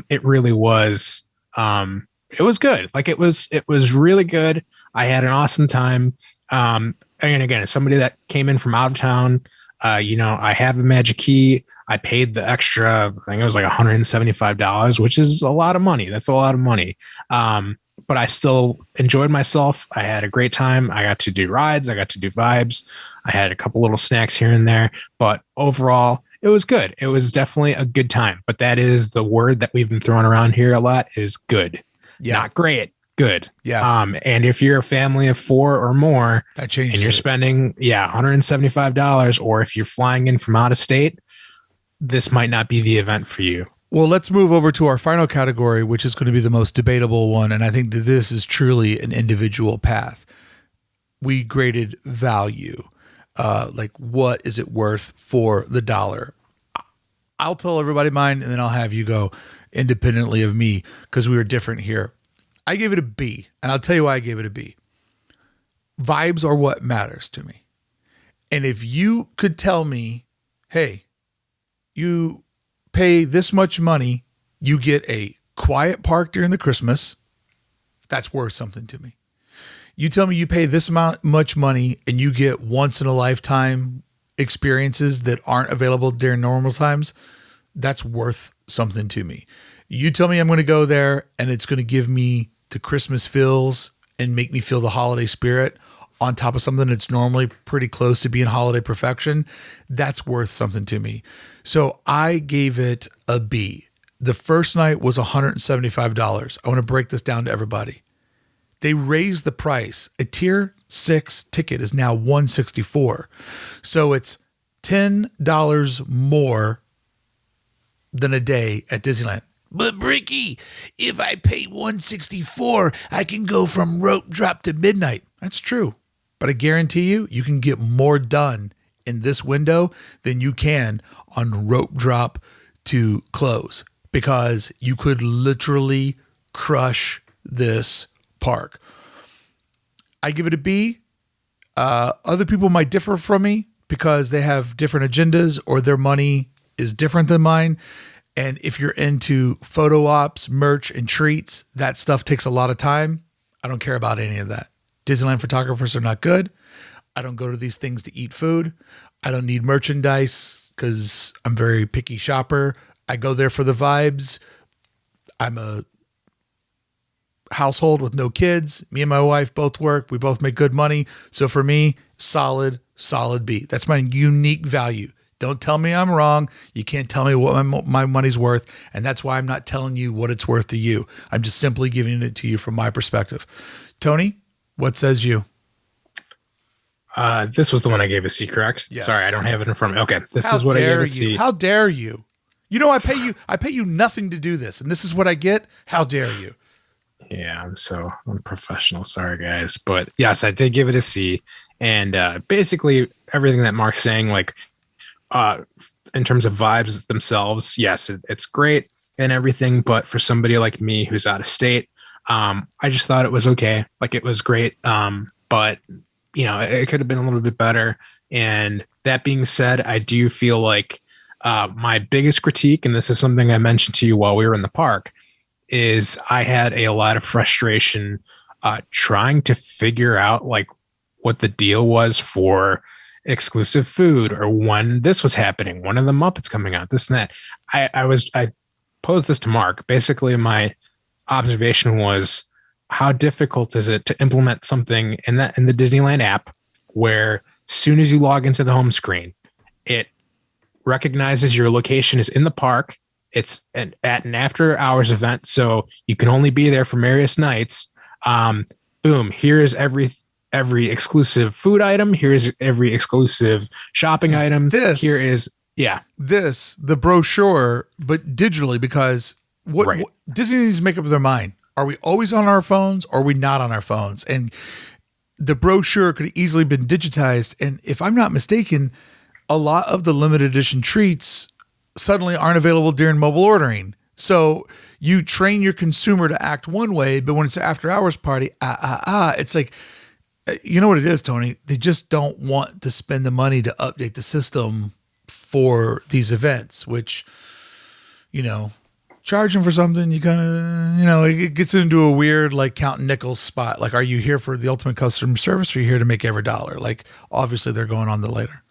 it really was, it was good. Like it was really good. I had an awesome time. And again, as somebody that came in from out of town, I have a magic key. I paid the extra, I think it was like $175, which is a lot of money. That's a lot of money. But I still enjoyed myself. I had a great time. I got to do rides. I got to do vibes. I had a couple little snacks here and there, but overall it was good. It was definitely a good time, but that is the word that we've been throwing around here a lot is good. Yeah. Not great. Good. Yeah. And if you're a family of 4 or more, that changes, and you're spending, $175, or if you're flying in from out of state, this might not be the event for you. Well, let's move over to our final category, which is going to be the most debatable one. And I think that this is truly an individual path. We graded value. Like, what is it worth for the dollar? I'll tell everybody mine, and then I'll have you go independently of me because we were different here. I gave it a B, and I'll tell you why I gave it a B. Vibes are what matters to me. And if you could tell me, hey, you pay this much money, you get a quiet park during the Christmas, that's worth something to me. You tell me you pay this much money and you get once in a lifetime experiences that aren't available during normal times, that's worth something to me. You tell me I'm going to go there and it's going to give me the Christmas feels and make me feel the holiday spirit on top of something that's normally pretty close to being holiday perfection, that's worth something to me. So I gave it a B. The first night was $175. I want to break this down to everybody. They raised the price. A tier 6 ticket is now $164. So it's $10 more than a day at Disneyland. But Brickey, if I pay $164, I can go from rope drop to midnight. That's true. But I guarantee you, you can get more done in this window than you can on rope drop to close, because you could literally crush this park. I give it a B. Other people might differ from me because they have different agendas or their money is different than mine. And if you're into photo ops, merch, and treats, that stuff takes a lot of time. I don't care about any of that. Disneyland photographers are not good. I don't go to these things to eat food. I don't need merchandise because I'm a very picky shopper. I go there for the vibes. I'm a household with no kids. Me and my wife both work. We both make good money. So for me, solid B. That's my unique value. Don't tell me I'm wrong. You can't tell me what my money's worth. And that's why I'm not telling you what it's worth to you. I'm just simply giving it to you from my perspective. Tony, what says you? This was the one I gave a C, correct? Yes. Sorry, I don't have it in front of me. Okay, this is what I gave a C. How dare you? You know, I pay you nothing to do this, and this is what I get. How dare you? Yeah, I'm so unprofessional. Sorry, guys. But yes, I did give it a C. And basically everything that Mark's saying, like in terms of vibes themselves, yes, it's great and everything. But for somebody like me who's out of state, I just thought it was okay. Like it was great. But it could have been a little bit better. And that being said, I do feel like my biggest critique, and this is something I mentioned to you while we were in the park, is I had a lot of frustration trying to figure out like what the deal was for exclusive food, or when this was happening, one of the Muppets coming out, this and that. I posed this to Mark. Basically, my observation was, how difficult is it to implement something in the Disneyland app where soon as you log into the home screen, it recognizes your location is in the park. It's at an after hours event, so you can only be there for Merriest Nites. Boom, here is every exclusive food item. Here is every exclusive shopping item. The brochure, but digitally, because what Disney needs to make up their mind. Are we always on our phones, or are we not on our phones? And the brochure could have easily been digitized. And if I'm not mistaken, a lot of the limited edition treats suddenly aren't available during mobile ordering. So you train your consumer to act one way, but when it's an after hours party, it's like, you know what it is, Tony? They just don't want to spend the money to update the system for these events, which, charging for something, you kind of, it gets into a weird, like, counting nickels spot. Like, are you here for the ultimate customer service, or are you here to make every dollar? Like, obviously they're going on the later.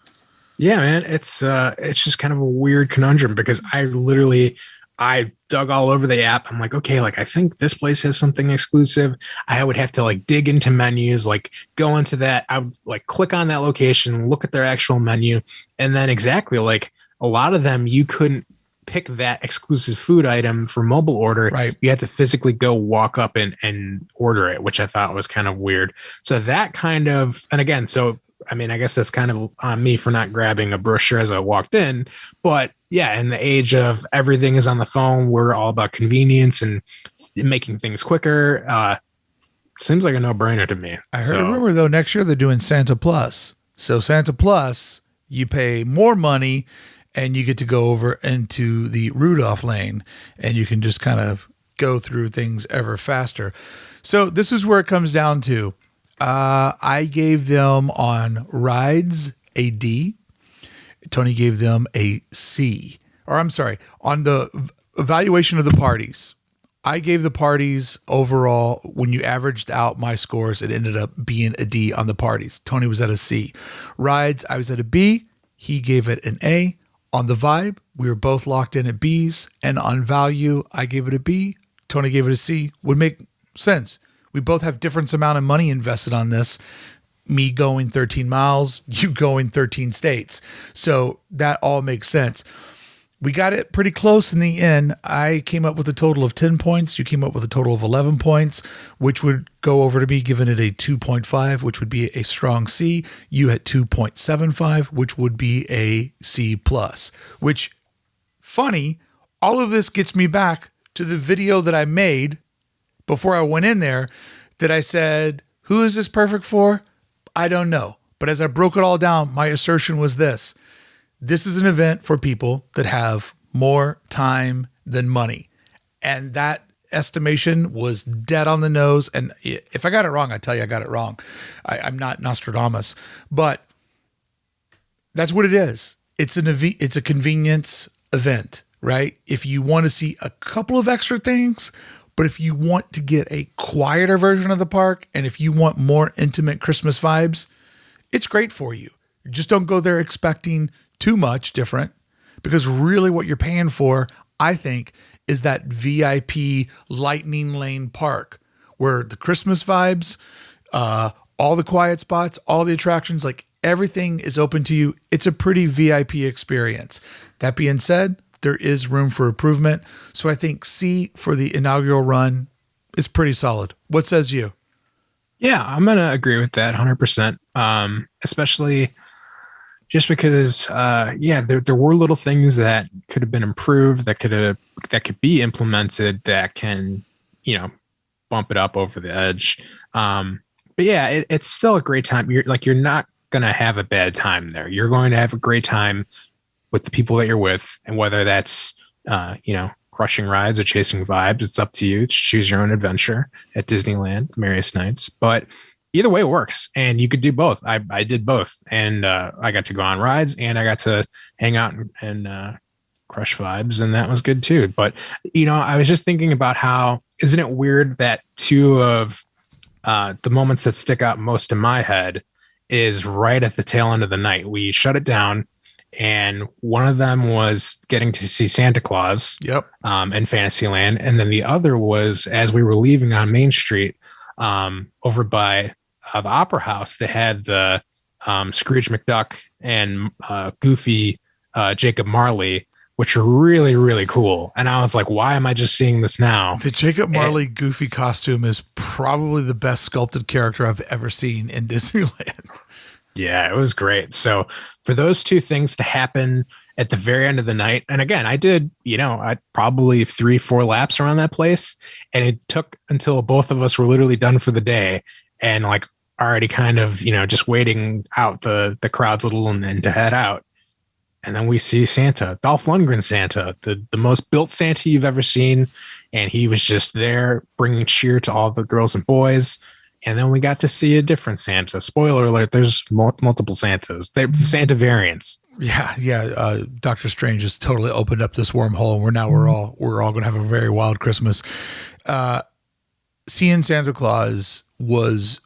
Yeah, man, it's just kind of a weird conundrum, because I dug all over the app. I'm like, okay, like, I think this place has something exclusive. I would have to, like, dig into menus, like, go into that. I would, like, click on that location, look at their actual menu. And then exactly, like, a lot of them, you couldn't pick that exclusive food item for mobile order. Right. You had to physically go walk up and order it, which I thought was kind of weird. So that kind of, and again, I guess that's kind of on me for not grabbing a brochure as I walked in. But yeah, in the age of everything is on the phone, we're all about convenience and making things quicker. Seems like a no-brainer to me. I heard a rumor, though, next year they're doing Santa Plus. So Santa Plus, you pay more money and you get to go over into the Rudolph lane, and you can just kind of go through things ever faster. So this is where it comes down to. I gave them on rides a D. Tony gave them a C. Or I'm sorry, on the evaluation of the parties. I gave the parties overall, when you averaged out my scores, it ended up being a D on the parties. Tony was at a C. Rides, I was at a B. He gave it an A. On the vibe, we were both locked in at Bs. And on value, I gave it a B. Tony gave it a C. Would make sense. We both have different amount of money invested on this. Me going 13 miles, you going 13 states. So that all makes sense. We got it pretty close in the end. I came up with a total of 10 points. You came up with a total of 11 points, which would go over to me giving it a 2.5, which would be a strong C. You had 2.75, which would be a C plus, which, funny, all of this gets me back to the video that I made before I went in there, that I said, who is this perfect for? I don't know. But as I broke it all down, my assertion was this. This is an event for people that have more time than money. And that estimation was dead on the nose. And if I got it wrong, I tell you I got it wrong. I'm not Nostradamus. But that's what it is. It's a convenience event, right? If you want to see a couple of extra things, but if you want to get a quieter version of the park, and if you want more intimate Christmas vibes, it's great for you. Just don't go there expecting too much different, because really what you're paying for, I think, is that VIP lightning lane park where the Christmas vibes, all the quiet spots, all the attractions, like everything is open to you. It's a pretty VIP experience. That being said, there is room for improvement. So I think C for the inaugural run is pretty solid. What says you? Yeah, I'm going to agree with that 100%. Especially just because, there were little things that could have been improved, that could be implemented, that can, bump it up over the edge. But yeah, it's still a great time. You're not going to have a bad time there. You're going to have a great time with the people that you're with, and whether that's, crushing rides or chasing vibes, it's up to you to choose your own adventure at Disneyland, Merriest Nites. But either way works, and you could do both. I did both, and I got to go on rides, and I got to hang out and crush vibes, and that was good too. But I was just thinking about how, isn't it weird that two of the moments that stick out most in my head is right at the tail end of the night. We shut it down, and one of them was getting to see Santa Claus. Yep. In Fantasyland, and then the other was as we were leaving on Main Street, over by the Opera House. They had the Scrooge McDuck and Goofy Jacob Marley, which are really, really cool. And I was like, why am I just seeing this now? The Jacob Marley Goofy costume is probably the best sculpted character I've ever seen in Disneyland. Yeah, it was great. So for those two things to happen at the very end of the night, and again, I did, I probably 3-4 laps around that place, and it took until both of us were literally done for the day and like already kind of, just waiting out the crowds a little and then to head out. And then we see Santa, Dolph Lundgren Santa, the most built Santa you've ever seen. And he was just there bringing cheer to all the girls and boys. And then we got to see a different Santa. Spoiler alert, there's multiple Santas. They're Santa variants. Yeah. Doctor Strange has totally opened up this wormhole, and we're all going to have a very wild Christmas. Seeing Santa Claus was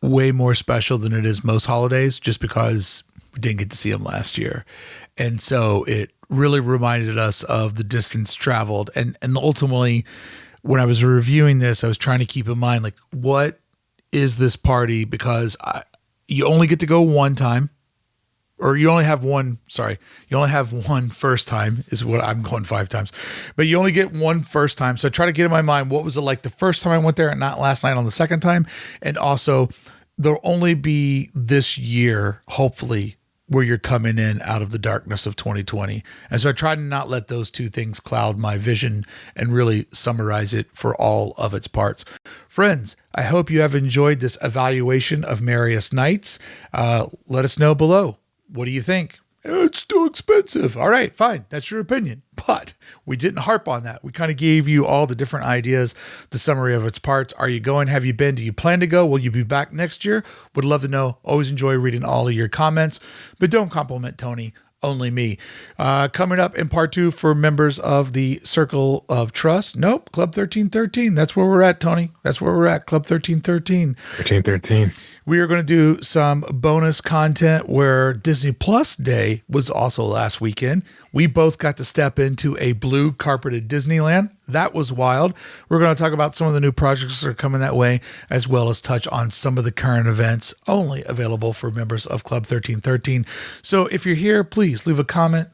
way more special than it is most holidays, just because we didn't get to see him last year. And so it really reminded us of the distance traveled. And ultimately, when I was reviewing this, I was trying to keep in mind, like, what is this party? Because you only get to go one time, or you only have one first time is what I'm going 5 times, but you only get one first time. So I try to get in my mind, what was it like the first time I went there and not last night on the second time? And also there'll only be this year, hopefully, where you're coming in out of the darkness of 2020. And so I try to not let those two things cloud my vision and really summarize it for all of its parts. Friends, I hope you have enjoyed this evaluation of Merriest Nites. Let us know below. What do you think? It's too expensive. All right, fine. That's your opinion. But we didn't harp on that. We kind of gave you all the different ideas, the summary of its parts. Are you going? Have you been? Do you plan to go? Will you be back next year? Would love to know. Always enjoy reading all of your comments, but don't compliment Tony. Only me. Coming up in part 2 for members of the Circle of Trust. Nope, Club 1313. That's where we're at, Tony. That's where we're at, Club 1313. 1313. We are going to do some bonus content where Disney Plus Day was also last weekend. We both got to step into a blue carpeted Disneyland. That was wild. We're going to talk about some of the new projects that are coming that way, as well as touch on some of the current events only available for members of Club 1313. So if you're here, please leave a comment.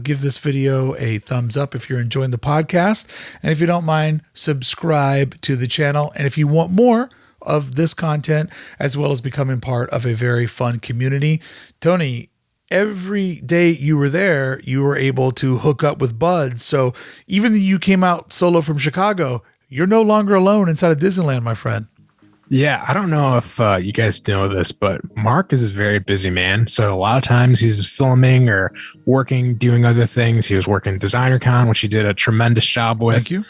Give this video a thumbs up if you're enjoying the podcast. And if you don't mind, subscribe to the channel. And if you want more of this content, as well as becoming part of a very fun community, Tony, every day you were there, you were able to hook up with buds. So even though you came out solo from Chicago, you're no longer alone inside of Disneyland, my friend. Yeah, I don't know if you guys know this, but Mark is a very busy man. So a lot of times he's filming or working, doing other things. He was working DesignerCon, which he did a tremendous job with. Thank you.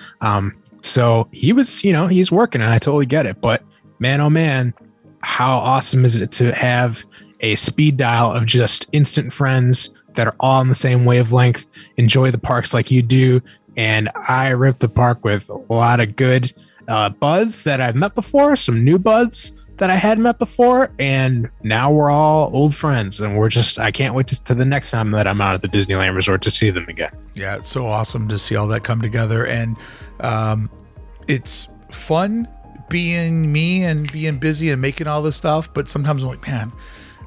So he was, he's working, and I totally get it. But man, oh man, how awesome is it to have a speed dial of just instant friends that are all on the same wavelength, enjoy the parks like you do. And I ripped the park with a lot of good buds that I've met before, some new buds that I hadn't met before, and now we're all old friends, and I can't wait to the next time that I'm out at the Disneyland Resort to see them again. Yeah, it's so awesome to see all that come together, and it's fun being me and being busy and making all this stuff, but sometimes I'm like, man,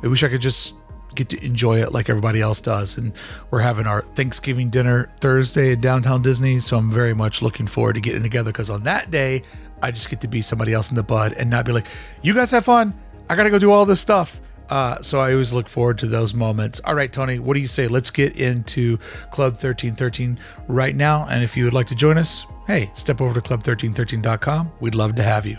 I wish I could just get to enjoy it like everybody else does. And we're having our Thanksgiving dinner Thursday at Downtown Disney, so I'm very much looking forward to getting together, because on that day I just get to be somebody else in the bud and not be like, you guys have fun, I gotta go do all this stuff. So I always look forward to those moments. All right, Tony, what do you say? Let's get into Club 1313 right now. And if you would like to join us, hey, step over to club1313.com. We'd love to have you.